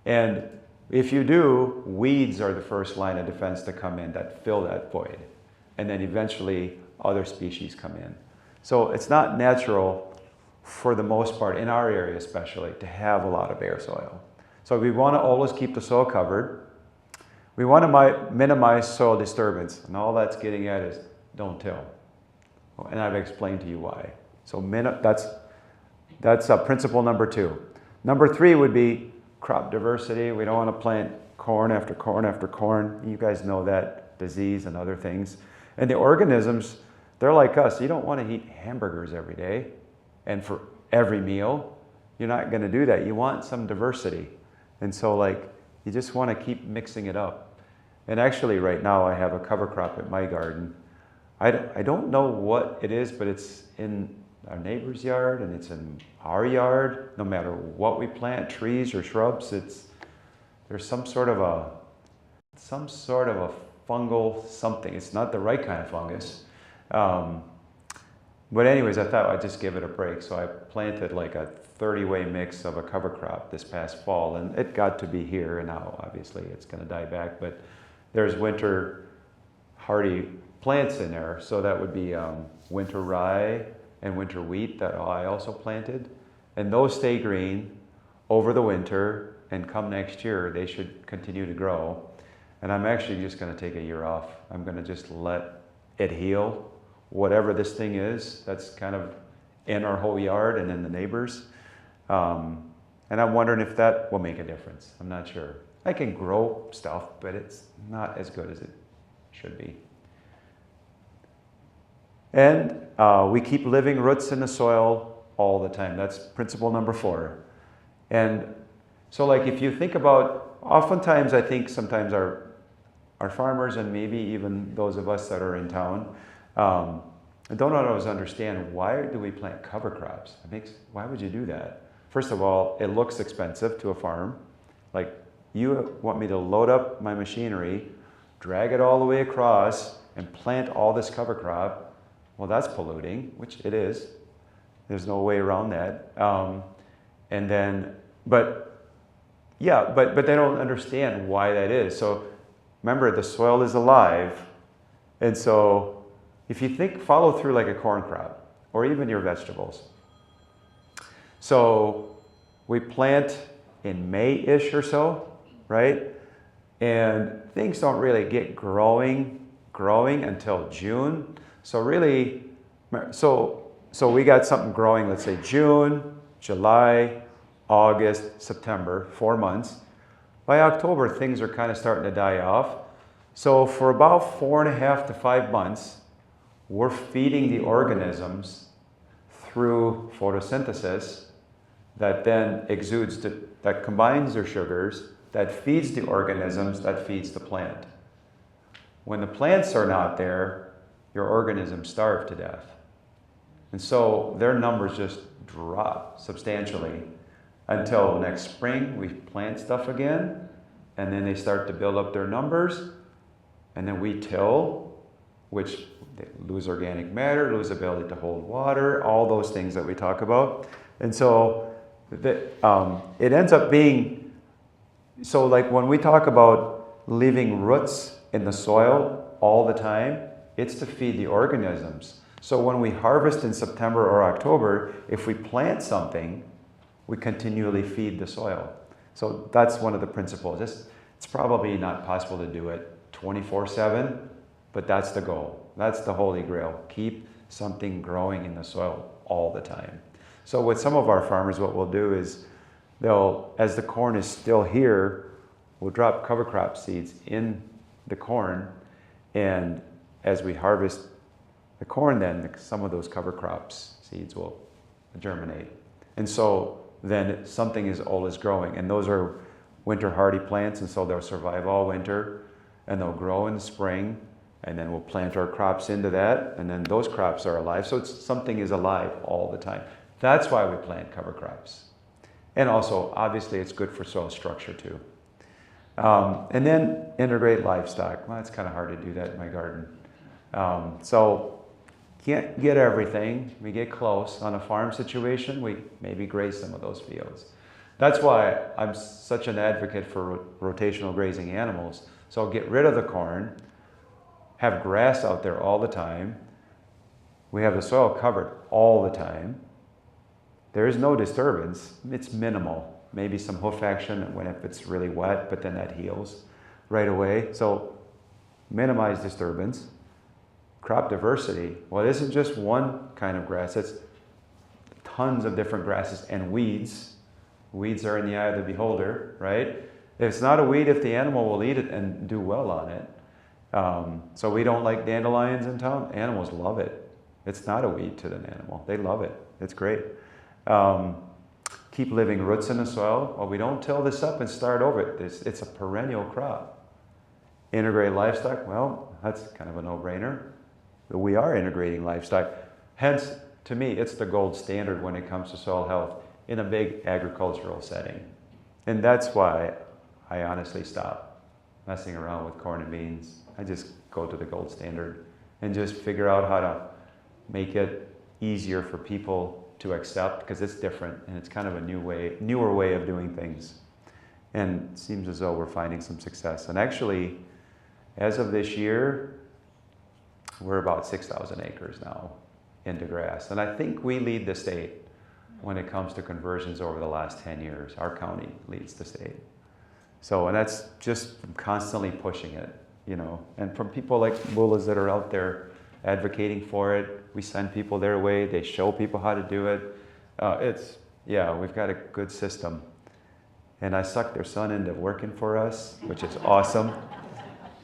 And if you do, weeds are the first line of defense to come in that fill that void. And then eventually other species come in. So it's not natural, for the most part, in our area especially, to have a lot of bare soil. So we want to always keep the soil covered. We want to minimize soil disturbance. And all that's getting at is don't till. And I've explained to you why. So that's principle number 2. Number 3 would be crop diversity. We don't want to plant corn after corn after corn. You guys know that, disease and other things. And the organisms, they're like us. You don't want to eat hamburgers every day and for every meal. You're not going to do that. You want some diversity. And so you just want to keep mixing it up. And actually right now I have a cover crop at my garden. I don't know what it is, but it's in our neighbor's yard and it's in our yard. No matter what we plant, trees or shrubs, there's some sort of a fungal something. It's not the right kind of fungus. But anyways, I thought I'd just give it a break. So I planted like a 30-way mix of a cover crop this past fall, and it got to be here, and now obviously it's going to die back. But there's winter hardy plants in there. So that would be winter rye and winter wheat that I also planted. And those stay green over the winter, and come next year, they should continue to grow. And I'm actually just going to take a year off. I'm going to just let it heal, whatever this thing is that's kind of in our whole yard and in the neighbors. And I'm wondering if that will make a difference. I'm not sure. I can grow stuff, but it's not as good as it should be. And we keep living roots in the soil all the time. That's principle number 4. And so like if you think about, oftentimes I think sometimes our farmers and maybe even those of us that are in town don't always understand, why do we plant cover crops? Why would you do that? First of all, it looks expensive to a farm. Like, you want me to load up my machinery, drag it all the way across, and plant all this cover crop. Well, that's polluting, which it is. There's no way around that. But they don't understand why that is. So remember, the soil is alive. And so if you follow through like a corn crop, or even your vegetables. So we plant in May-ish or so, right? And things don't really get growing until June. So really, so we got something growing, let's say June, July, August, September, 4 months. By October, things are kind of starting to die off. So for about 4.5 to 5 months, we're feeding the organisms through photosynthesis that then exudes, that combines their sugars, that feeds the organisms, that feeds the plant. When the plants are not there, your organisms starve to death. And so their numbers just drop substantially until next spring we plant stuff again, and then they start to build up their numbers, and then we till, which they lose organic matter, lose ability to hold water, all those things that we talk about. And so it ends up being, so like when we talk about leaving roots in the soil all the time, it's to feed the organisms. So when we harvest in September or October, if we plant something, we continually feed the soil. So that's one of the principles. It's probably not possible to do it 24/7, but that's the goal. That's the holy grail. Keep something growing in the soil all the time. So with some of our farmers, what we'll do is as the corn is still here, we'll drop cover crop seeds in the corn, and as we harvest the corn, then some of those cover crops seeds will germinate. And so then something is always growing, and those are winter hardy plants, and so they'll survive all winter, and they'll grow in the spring, and then we'll plant our crops into that, and then those crops are alive. So something is alive all the time. That's why we plant cover crops. And also, obviously, it's good for soil structure too. And then integrate livestock. Well, it's kind of hard to do that in my garden. So can't get everything. We get close. On a farm situation, we maybe graze some of those fields. That's why I'm such an advocate for rotational grazing animals. So get rid of the corn, have grass out there all the time. We have the soil covered all the time. There is no disturbance. It's minimal. Maybe some hoof action if it's really wet, but then that heals right away. So minimize disturbance. Crop diversity. Well, it isn't just one kind of grass. It's tons of different grasses and weeds. Weeds are in the eye of the beholder, right? It's not a weed if the animal will eat it and do well on it. So we don't like dandelions in town. Animals love it. It's not a weed to an animal. They love it. It's great. Keep living roots in the soil. Well, we don't till this up and start over it. It's a perennial crop. Integrate livestock. Well, that's kind of a no-brainer. We are integrating livestock. Hence, to me, it's the gold standard when it comes to soil health in a big agricultural setting. And that's why I honestly stop messing around with corn and beans. I just go to the gold standard and just figure out how to make it easier for people to accept, because it's different and it's kind of a newer way of doing things. And it seems as though we're finding some success. And actually, as of this year, We're about 6,000 acres now into grass. And I think we lead the state when it comes to conversions over the last 10 years. Our county leads the state. So, and that's just constantly pushing it, you know. And from people like mullahs that are out there advocating for it, we send people their way, they show people how to do it. Yeah, we've got a good system. And I sucked their son into working for us, which is awesome.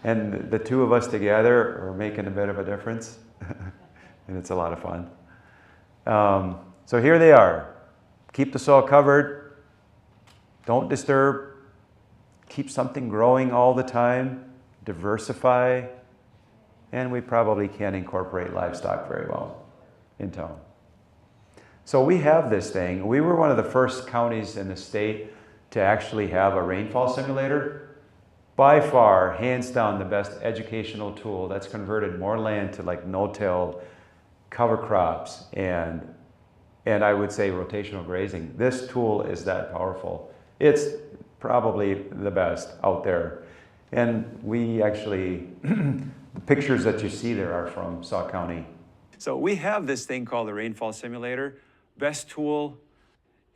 And the two of us together are making a bit of a difference. And it's a lot of fun. So here they are. Keep the soil covered. Don't disturb. Keep something growing all the time. Diversify. And we probably can't incorporate livestock very well in town. So we have this thing. We were one of the first counties in the state to actually have a rainfall simulator. By far, hands down, the best educational tool that's converted more land to like no-till cover crops and I would say rotational grazing. This tool is that powerful. It's probably the best out there. And we actually, the pictures that you see there are from Sauk County. So we have this thing called the rainfall simulator. Best tool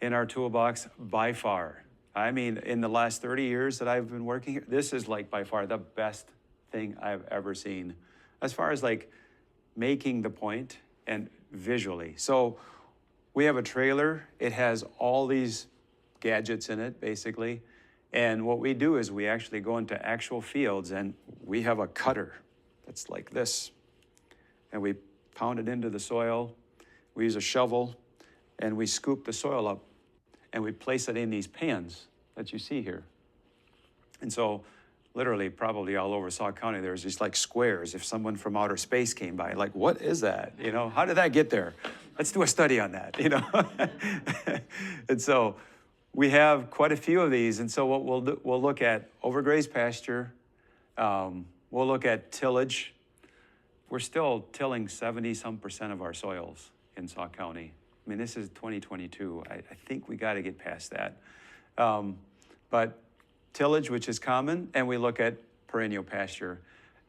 in our toolbox by far. I mean, in the last 30 years that I've been working here, this is like by far the best thing I've ever seen. As far as like making the point and visually. So we have a trailer. It has all these gadgets in it, basically. And what we do is we actually go into actual fields and we have a cutter that's like this. And we pound it into the soil. We use a shovel and we scoop the soil up and we place it in these pans that you see here. And so literally probably all over Sauk County, there's these like squares. If someone from outer space came by, like, what is that? You know, how did that get there? Let's do a study on that, you know? And so we have quite a few of these. And so what we'll do, we'll look at overgrazed pasture. We'll look at tillage. We're still tilling 70-some% of our soils in Sauk County. I mean, this is 2022. I think we got to get past that. But tillage, which is common, and we look at perennial pasture.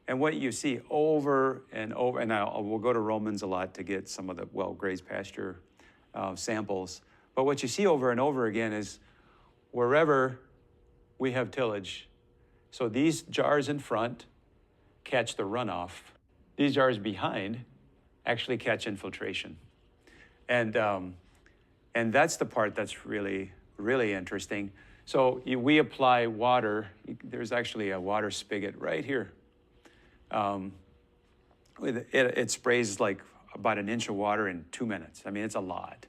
And what you see over and over, and we'll go to Romans a lot to get some of the well-grazed pasture samples. But what you see over and over again is wherever we have tillage, so these jars in front catch the runoff. These jars behind actually catch infiltration. And that's the part that's really, really interesting. So we apply water. There's actually a water spigot right here. It sprays like about an inch of water in 2 minutes. I mean, it's a lot.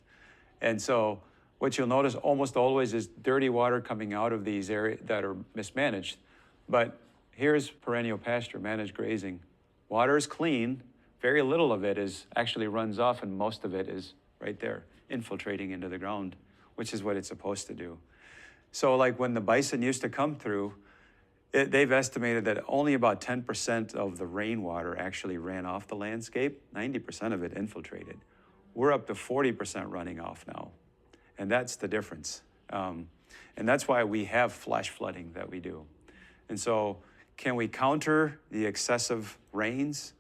And so what you'll notice almost always is dirty water coming out of these areas that are mismanaged. But here's perennial pasture, managed grazing. Water is clean. Very little of it actually runs off, and most of it is right there, infiltrating into the ground, which is what it's supposed to do. So like when the bison used to come through, they've estimated that only about 10% of the rainwater actually ran off the landscape. 90% of it infiltrated. We're up to 40% running off now. And that's the difference. And that's why we have flash flooding that we do. And so can we counter the excessive rains?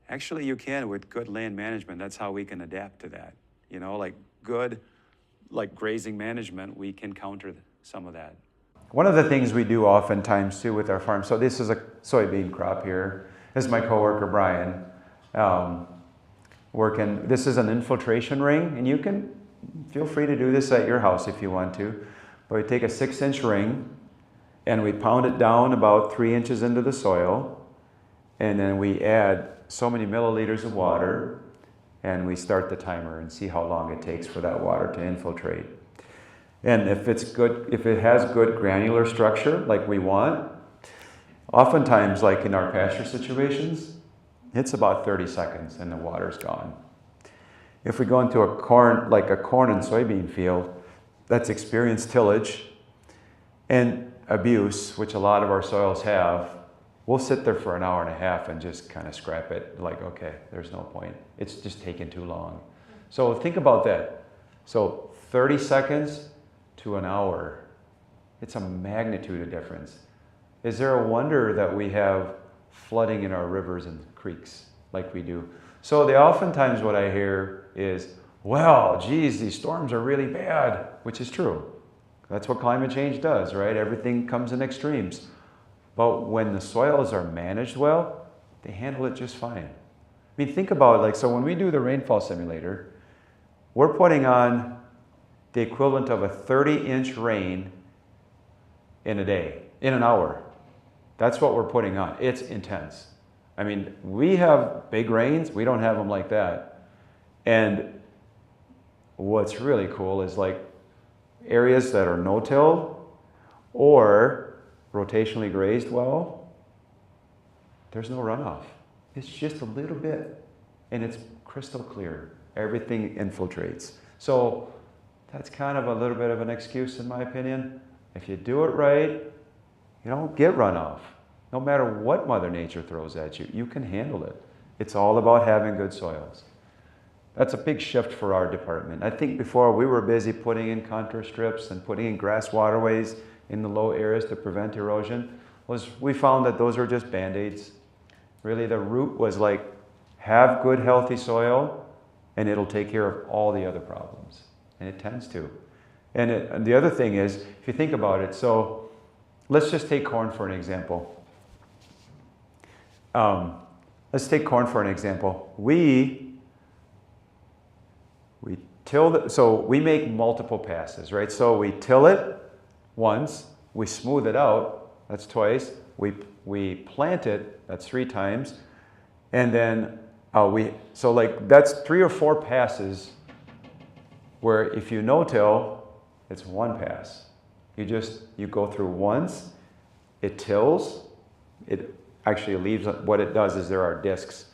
Actually, you can with good land management. That's how we can adapt to that. You know, like good, like grazing management, we can counter some of that. One of the things we do oftentimes too with our farm, so this is a soybean crop here. This is my coworker, Brian, working. This is an infiltration ring, and you can feel free to do this at your house if you want to. But we take a 6-inch ring and we pound it down about 3 inches into the soil, and then we add so many milliliters of water, and we start the timer and see how long it takes for that water to infiltrate. And if it's good, if it has good granular structure like we want, oftentimes like in our pasture situations, it's about 30 seconds and the water's gone. If we go into a corn, like a corn and soybean field that's experienced tillage and abuse, which a lot of our soils have, we'll sit there for an hour and a half and just kind of scrap it. Like, okay, there's no point. It's just taking too long. So think about that. So 30 seconds to an hour, it's a magnitude of difference. Is there a wonder that we have flooding in our rivers and creeks? like we do. So oftentimes what I hear is, well, geez, these storms are really bad, which is true. That's what climate change does, right? Everything comes in extremes. But when the soils are managed well, they handle it just fine. I mean, think about it, like, so when we do the rainfall simulator, we're putting on the equivalent of a 30-inch rain in a day, in an hour. That's what we're putting on. It's intense. I mean, we have big rains. We don't have them like that. And what's really cool is like areas that are no-till or rotationally grazed well, there's no runoff. It's just a little bit, and it's crystal clear. Everything infiltrates. So that's kind of a little bit of an excuse in my opinion. If you do it right, you don't get runoff. No matter what Mother Nature throws at you, you can handle it. It's all about having good soils. That's a big shift for our department. I think before we were busy putting in contour strips and putting in grass waterways in the low areas to prevent erosion. We found that those are just Band-Aids. Really, the root was like, have good healthy soil and it'll take care of all the other problems. And it tends to. And the other thing is, if you think about it, so let's just take corn for an example. Let's take corn for an example. We till, so we make multiple passes, right? So we till it once, we smooth it out, that's twice, we plant it, that's 3 times, and then so like that's 3 or 4 passes where if you no-till, it's 1 pass. You go through once, it tills, it actually leaves, what it does is there are discs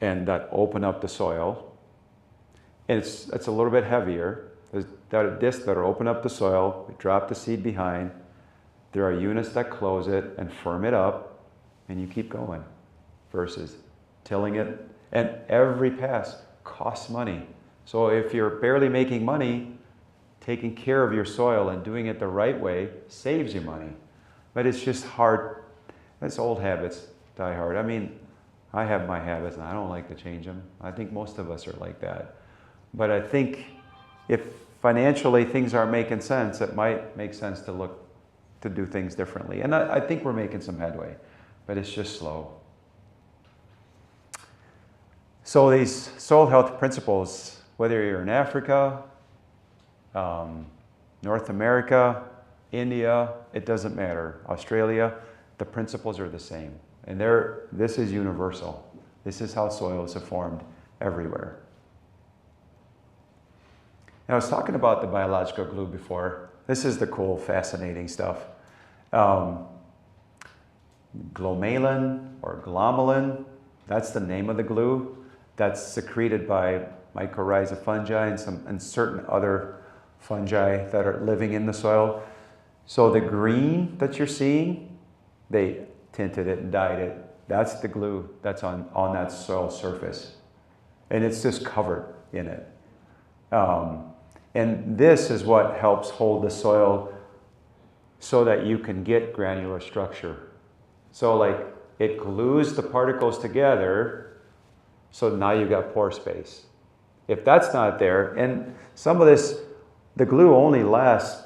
and that open up the soil. And it's a little bit heavier. There's discs that are open up the soil, we drop the seed behind, there are units that close it and firm it up, and you keep going versus tilling it. And every pass costs money. So if you're barely making money, taking care of your soil and doing it the right way saves you money. But it's just hard. It's old habits die hard. I mean, I have my habits and I don't like to change them. I think most of us are like that. But I think if financially things aren't making sense, it might make sense to look to do things differently. And I think we're making some headway, but it's just slow. So these soil health principles, whether you're in Africa, North America, India, it doesn't matter, Australia, the principles are the same. And this is universal. This is how soils are formed everywhere. And I was talking about the biological glue before. This is the cool, fascinating stuff. Glomalin or glomalin, that's the name of the glue. That's secreted by mycorrhiza fungi and certain other fungi that are living in the soil. So the green that you're seeing, they tinted it and dyed it. That's the glue that's on that soil surface. And it's just covered in it. And this is what helps hold the soil so that you can get granular structure. So like it glues the particles together, so now you've got pore space. If that's not there, and some of this, the glue only lasts,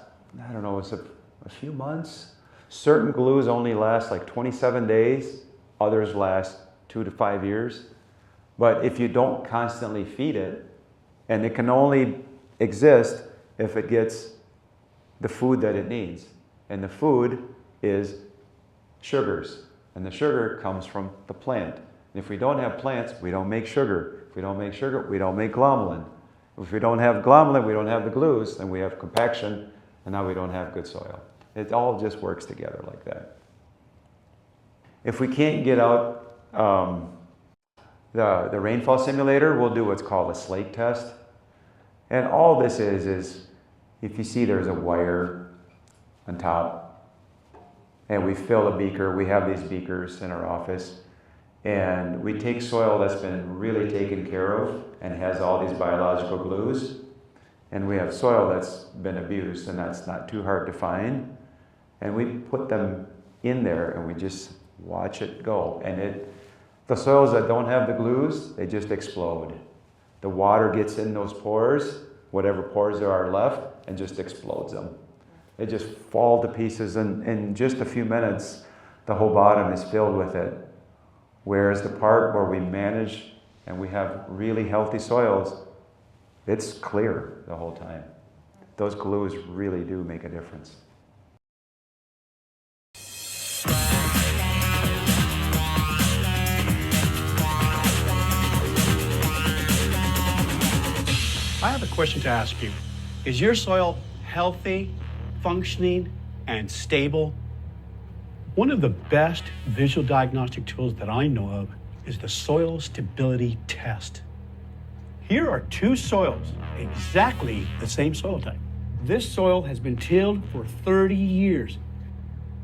I don't know, it's a few months. Certain glues only last like 27 days, others last 2 to 5 years. But if you don't constantly feed it, and it can only exist if it gets the food that it needs. And the food is sugars. And the sugar comes from the plant. And if we don't have plants, we don't make sugar. If we don't make sugar, we don't make glomalin. If we don't have glomalin, we don't have the glues, then we have compaction, and now we don't have good soil. It all just works together like that. If we can't get out the rainfall simulator, we'll do what's called a slate test. And all this is if you see there's a wire on top, and we fill a beaker, we have these beakers in our office, and we take soil that's been really taken care of and has all these biological glues, and we have soil that's been abused and that's not too hard to find, and we put them in there and we just watch it go. And The soils that don't have the glues, they just explode. The water gets in those pores, whatever pores there are left, and just explodes them. They just fall to pieces, and in just a few minutes, the whole bottom is filled with it. Whereas the part where we manage and we have really healthy soils, it's clear the whole time. Those glues really do make a difference. I have a question to ask you. Is your soil healthy, functioning, and stable? One of the best visual diagnostic tools that I know of is the soil stability test. Here are two soils, exactly the same soil type. This soil has been tilled for 30 years.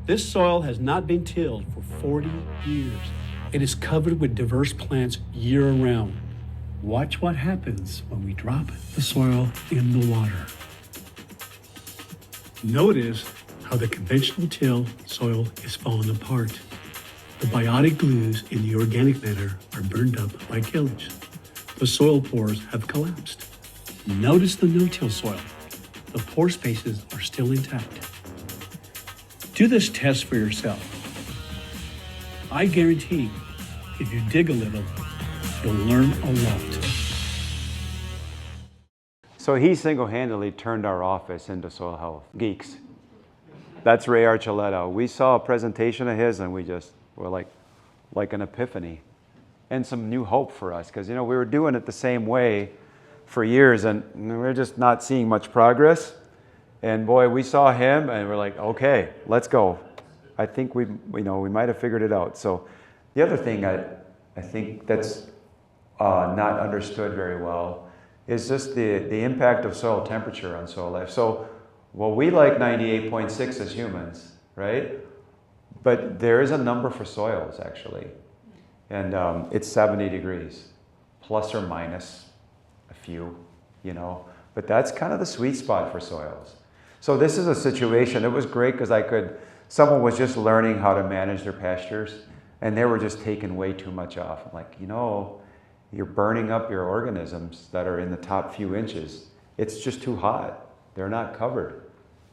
This soil has not been tilled for 40 years. It is covered with diverse plants year-round. Watch what happens when we drop the soil in the water. Notice how the conventional till soil is falling apart. The biotic glues in the organic matter are burned up by tillage. The soil pores have collapsed. Notice the no-till soil. The pore spaces are still intact. Do this test for yourself. I guarantee if you dig a little, you'll learn a lot. So he single-handedly turned our office into soil health geeks. That's Ray Archuleta. We saw a presentation of his and we just were like an epiphany and some new hope for us, because we were doing it the same way for years and we're just not seeing much progress. And boy, we saw him and we're like, okay, let's go. I think we might have figured it out. So the other thing I think that's not understood very well is just the impact of soil temperature on soil life. So, well, we like 98.6 as humans, right? But there is a number for soils actually. And it's 70 degrees, plus or minus a few, but that's kind of the sweet spot for soils. So this is a situation, it was great because someone was just learning how to manage their pastures and they were just taking way too much off. I'm like, you're burning up your organisms that are in the top few inches. It's just too hot. They're not covered.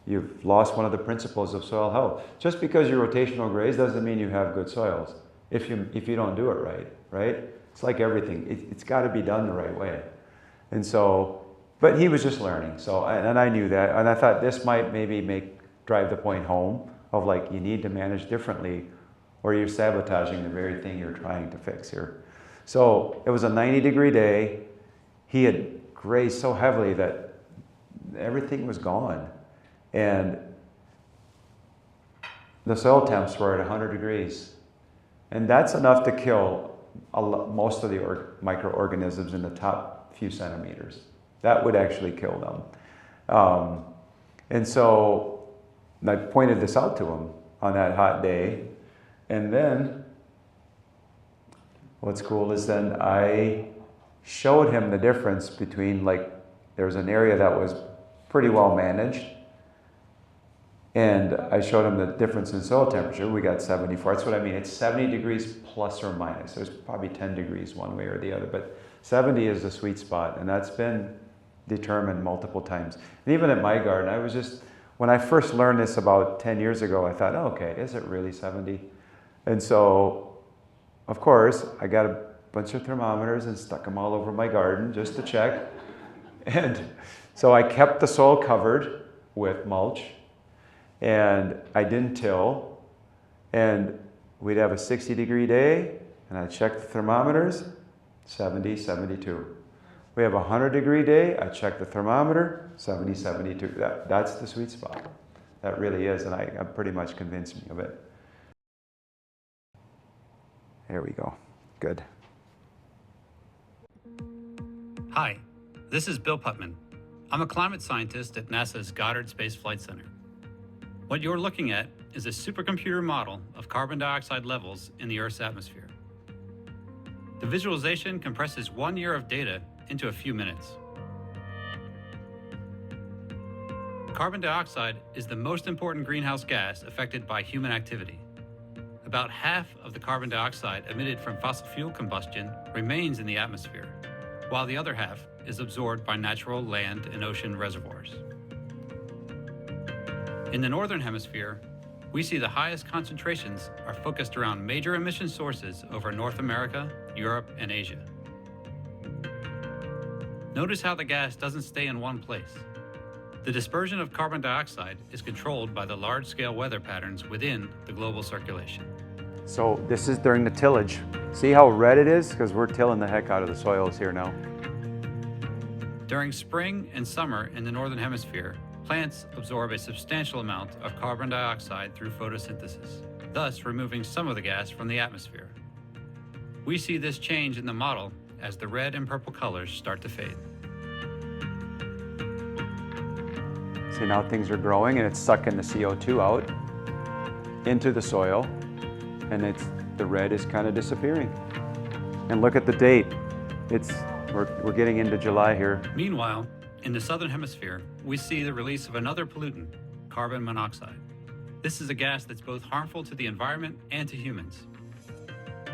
You've lost one of the principles of soil health. Just because you rotational graze doesn't mean you have good soils if you don't do it right? It's like everything. It's got to be done the right way. And so, but he was just learning. So, and I knew that. And I thought this might maybe drive the point home of you need to manage differently or you're sabotaging the very thing you're trying to fix here. So it was a 90-degree day. He had grazed so heavily that everything was gone. And the soil temps were at 100 degrees. And that's enough to kill most of the microorganisms in the top few centimeters. That would actually kill them. And so I pointed this out to him on that hot day. And then what's cool is then I showed him the difference between there's an area that was pretty well managed. And I showed him the difference in soil temperature. We got 74. That's what I mean. It's 70 degrees plus or minus. There's probably 10 degrees one way or the other, but 70 is the sweet spot, and that's been determined multiple times. And even at my garden, when I first learned this about 10 years ago, I thought, oh, okay, is it really 70? And so, of course, I got a bunch of thermometers and stuck them all over my garden just to check. And so I kept the soil covered with mulch. And I didn't till, and we'd have a 60-degree day, and I'd check the thermometers, 70, 72. We have a 100-degree day, I check the thermometer, 70, 72. That's the sweet spot. That really is, and I'm pretty much convinced me of it. There we go. Good. Hi, this is Bill Putman. I'm a climate scientist at NASA's Goddard Space Flight Center. What you're looking at is a supercomputer model of carbon dioxide levels in the Earth's atmosphere. The visualization compresses 1 year of data into a few minutes. Carbon dioxide is the most important greenhouse gas affected by human activity. About About half of the carbon dioxide emitted from fossil fuel combustion remains in the atmosphere, while the other half is absorbed by natural land and ocean reservoirs. In the Northern Hemisphere, we see the highest concentrations are focused around major emission sources over North America, Europe, and Asia. Notice how the gas doesn't stay in one place. The dispersion of carbon dioxide is controlled by the large-scale weather patterns within the global circulation. So this is during the tillage. See how red it is? Because we're tilling the heck out of the soils here now. During spring and summer in the Northern Hemisphere, plants absorb a substantial amount of carbon dioxide through photosynthesis, thus removing some of the gas from the atmosphere. We see this change in the model as the red and purple colors start to fade. See, now things are growing and it's sucking the CO2 out into the soil, and the red is kind of disappearing. And look at the date. We're getting into July here. Meanwhile, in the Southern Hemisphere, we see the release of another pollutant, carbon monoxide. This is a gas that's both harmful to the environment and to humans.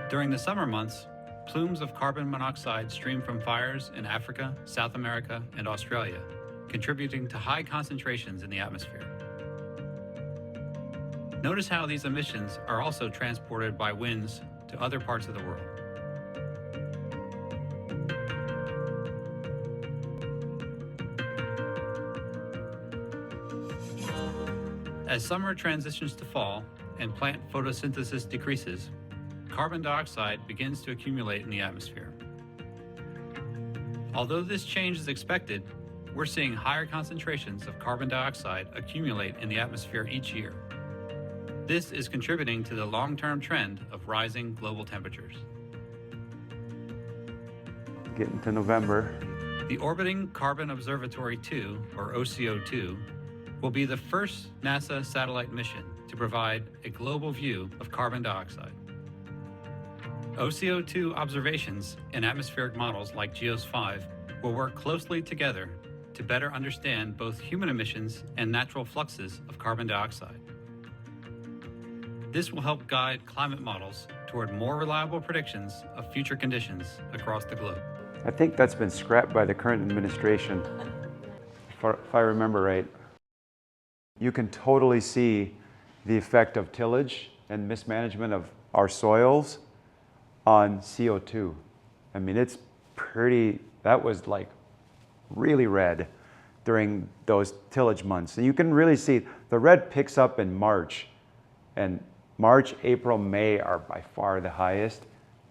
During the summer months, plumes of carbon monoxide stream from fires in Africa, South America, and Australia, contributing to high concentrations in the atmosphere. Notice how these emissions are also transported by winds to other parts of the world. As summer transitions to fall and plant photosynthesis decreases, carbon dioxide begins to accumulate in the atmosphere. Although this change is expected, we're seeing higher concentrations of carbon dioxide accumulate in the atmosphere each year. This is contributing to the long-term trend of rising global temperatures. Getting to November. The Orbiting Carbon Observatory 2, or OCO2, will be the first NASA satellite mission to provide a global view of carbon dioxide. OCO2 observations and atmospheric models like GEOS 5 will work closely together to better understand both human emissions and natural fluxes of carbon dioxide. This will help guide climate models toward more reliable predictions of future conditions across the globe. I think that's been scrapped by the current administration, if I remember right. You can totally see the effect of tillage and mismanagement of our soils on CO2. I mean, it's pretty, that was like really red during those tillage months. And you can really see the red picks up in March, and March, April, May are by far the highest.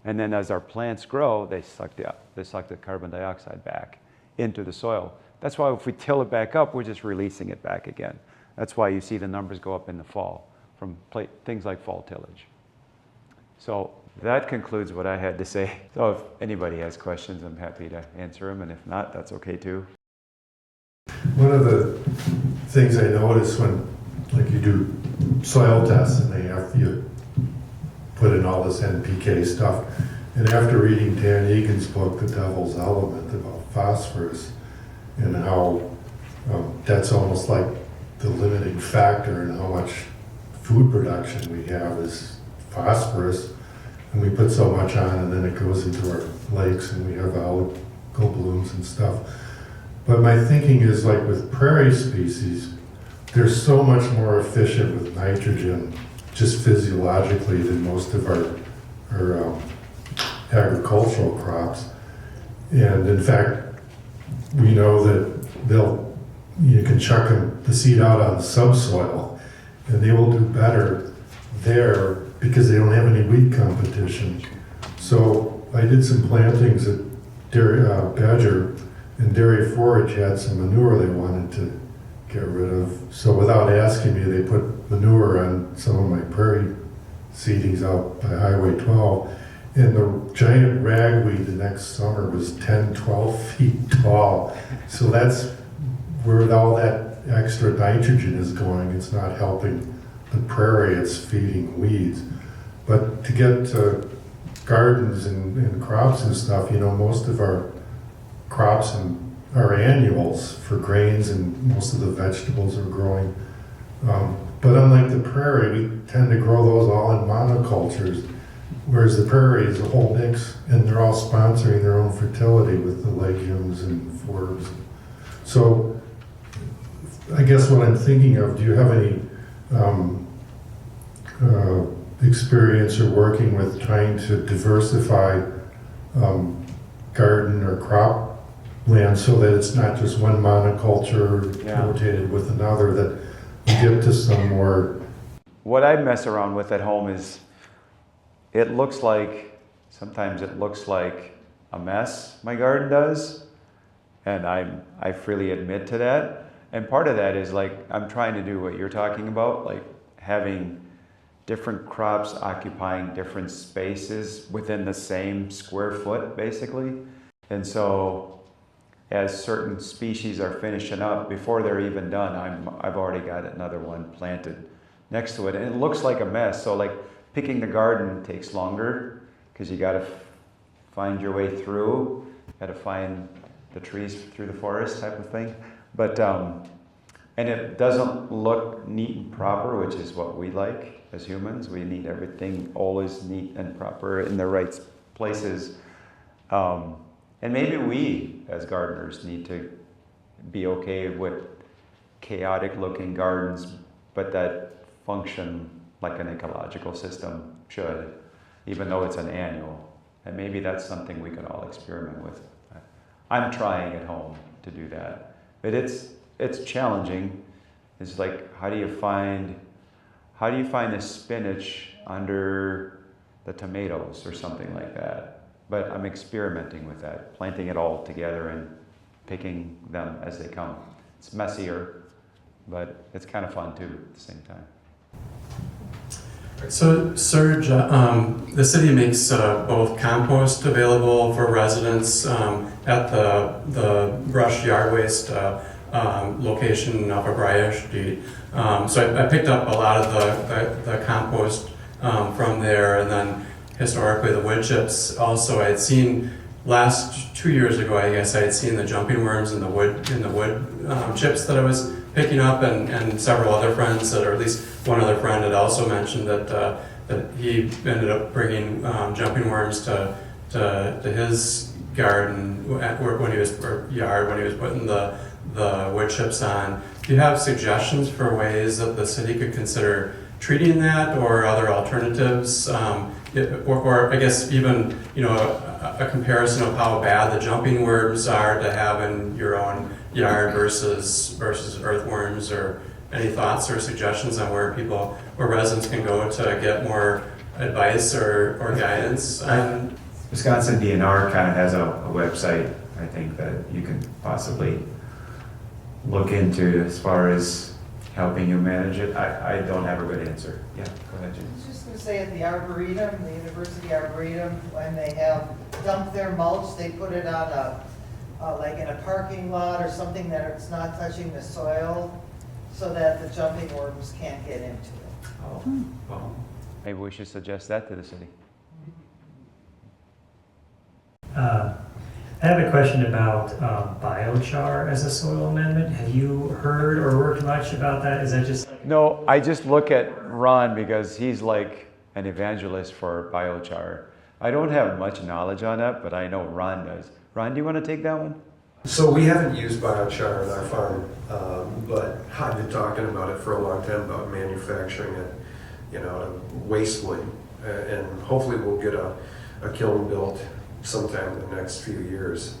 And then as our plants grow, they suck the carbon dioxide back into the soil. That's why if we till it back up, we're just releasing it back again. That's why you see the numbers go up in the fall from things like fall tillage. So that concludes what I had to say. So if anybody has questions, I'm happy to answer them, and if not, that's okay too. One of the things I notice when, like, you do soil tests and they have you put in all this NPK stuff, and after reading Dan Egan's book, The Devil's Element, about phosphorus, and how that's almost like the limiting factor in how much food production we have is phosphorus, and we put so much on and then it goes into our lakes and we have algal blooms and stuff. But my thinking is, like with prairie species, they're so much more efficient with nitrogen just physiologically than most of our agricultural crops. And in fact, we know that you can chuck the seed out on the subsoil and they will do better there because they don't have any weed competition. So I did some plantings at Badger, and Dairy Forage had some manure they wanted to get rid of. So without asking me, they put manure on some of my prairie seedings out by Highway 12. And the giant ragweed the next summer was 10, 12 feet tall. So that's where all that extra nitrogen is going. It's not helping the prairie, it's feeding weeds. But to get to gardens and crops and stuff, most of our crops are annuals for grains, and most of the vegetables are growing But unlike the prairie, we tend to grow those all in monocultures, whereas the prairie is a whole mix, and they're all sponsoring their own fertility with the legumes and forbs. So I guess what I'm thinking of, do you have any experience or working with trying to diversify garden or crop land so that it's not just one monoculture Yeah. rotated with another, that you get to some more. What I mess around with at home is, sometimes it looks like a mess, my garden does, and I freely admit to that. And part of that is like, I'm trying to do what you're talking about, like having different crops occupying different spaces within the same square foot, basically. And so as certain species are finishing up, before they're even done, I've already got another one planted next to it. And it looks like a mess. So like picking the garden takes longer because you got to find your way through, got to find the trees through the forest type of thing. But, and it doesn't look neat and proper, which is what we like as humans. We need everything always neat and proper in the right places. And maybe we, as gardeners, need to be okay with chaotic looking gardens, but that function like an ecological system should, even though it's an annual. And maybe that's something we can all experiment with. I'm trying at home to do that. But it's challenging. It's like, how do you find the spinach under the tomatoes or something like that? But I'm experimenting with that, planting it all together and picking them as they come. It's messier, but it's kind of fun too at the same time. So, Serge, the city makes both compost available for residents at the brush yard waste location off of Briar Street. So I picked up a lot of the compost from there, and then historically the wood chips. Also, I had seen last 2 years ago, I guess I had seen the jumping worms in the wood chips that I was picking up, and several other friends, or at least one other friend had also mentioned that he ended up bringing jumping worms to his garden when he was putting the wood chips on. Do you have suggestions for ways that the city could consider treating that, or other alternatives, or I guess even a comparison of how bad the jumping worms are to have in your own yard versus earthworms, or any thoughts or suggestions on where residents can go to get more advice or guidance? Wisconsin DNR kind of has a website, I think, that you can possibly look into as far as helping you manage it. I don't have a good answer. Yeah, go ahead, Jim. I was just going to say at the Arboretum, the University Arboretum, when they have dumped their mulch, they put it on like in a parking lot or something that it's not touching the soil so that the jumping worms can't get into it. Oh, well, Maybe we should suggest that to the city. I have a question about biochar as a soil amendment. Have you heard or worked much about that? Is that just No, I just look at Ron because he's like an evangelist for biochar. I don't have much knowledge on that, but I know Ron does. Ron, do you want to take that one? So we haven't used biochar on our farm, but I've been talking about it for a long time, about manufacturing it, out of waste wood, and hopefully we'll get a kiln built sometime in the next few years.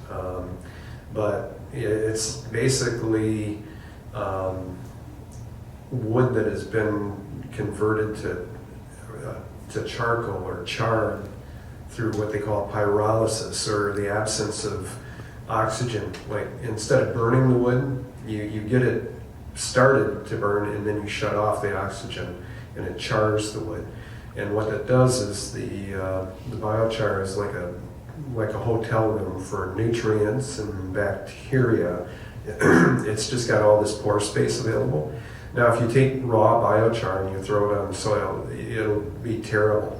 But it's basically wood that has been converted to charcoal or char through what they call pyrolysis, or the absence of oxygen. Like, instead of burning the wood, you get it started to burn, and then you shut off the oxygen and it chars the wood. And what that does is the biochar is like a hotel room for nutrients and bacteria. It's just got all this pore space available. Now, if you take raw biochar and you throw it on the soil, it'll be terrible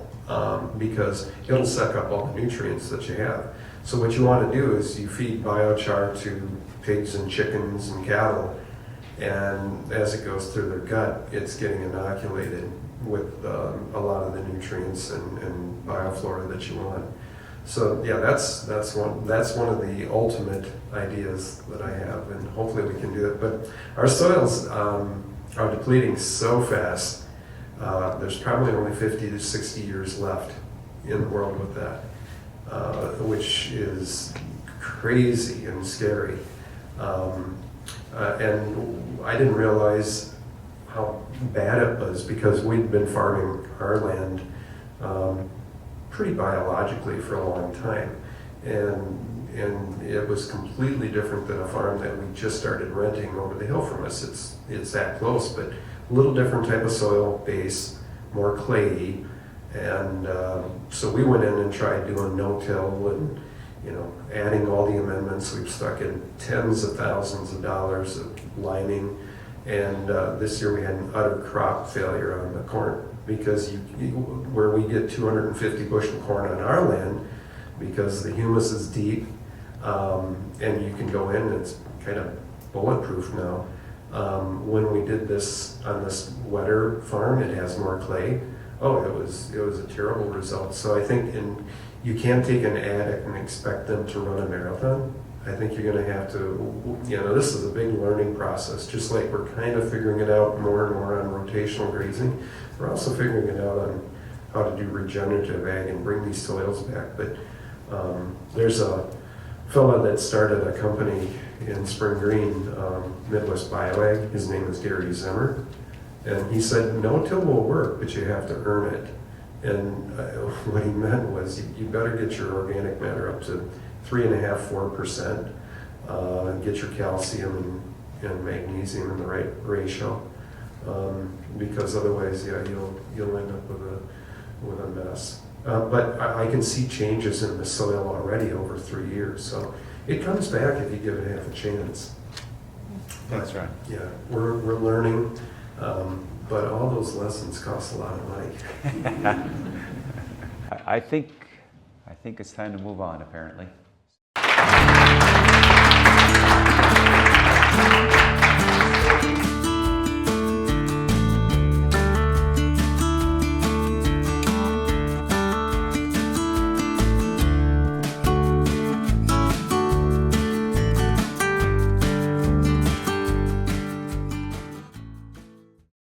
because it'll suck up all the nutrients that you have. So what you want to do is you feed biochar to pigs and chickens and cattle, And as it goes through their gut, it's getting inoculated with a lot of the nutrients and bioflora that you want. So yeah, that's one of the ultimate ideas that I have, and hopefully we can do it. But our soils are depleting so fast. There's probably only 50 to 60 years left in the world with that, which is crazy and scary. And I didn't realize how bad it was because we'd been farming our land pretty biologically for a long time. And it was completely different than a farm that we just started renting over the hill from us. It's that close, but a little different type of soil base, more clayey. And so we went in and tried doing no-till and, adding all the amendments. We've stuck in tens of thousands of dollars of liming. And this year we had an utter crop failure on the corn because where we get 250 bushel corn on our land, because the humus is deep, and you can go in and it's kind of bulletproof now. When we did this on this wetter farm, it has more clay. Oh, it was a terrible result. So I think you can't take an addict and expect them to run a marathon. I think you're going to have to, this is a big learning process. Just like we're kind of figuring it out more and more on rotational grazing, we're also figuring it out on how to do regenerative ag and bring these soils back. But there's a fella that started a company in Spring Green, Midwest Bioag. His name is Gary Zimmer. And he said, no-till will work, but you have to earn it. And what he meant was you better get your organic matter up to 3.5–4%, and get your calcium and magnesium in the right ratio, because otherwise, you'll end up with a mess. But I can see changes in the soil already over 3 years, so it comes back if you give it half a chance. That's right. Yeah, we're learning, but all those lessons cost a lot of money. I think it's time to move on, apparently.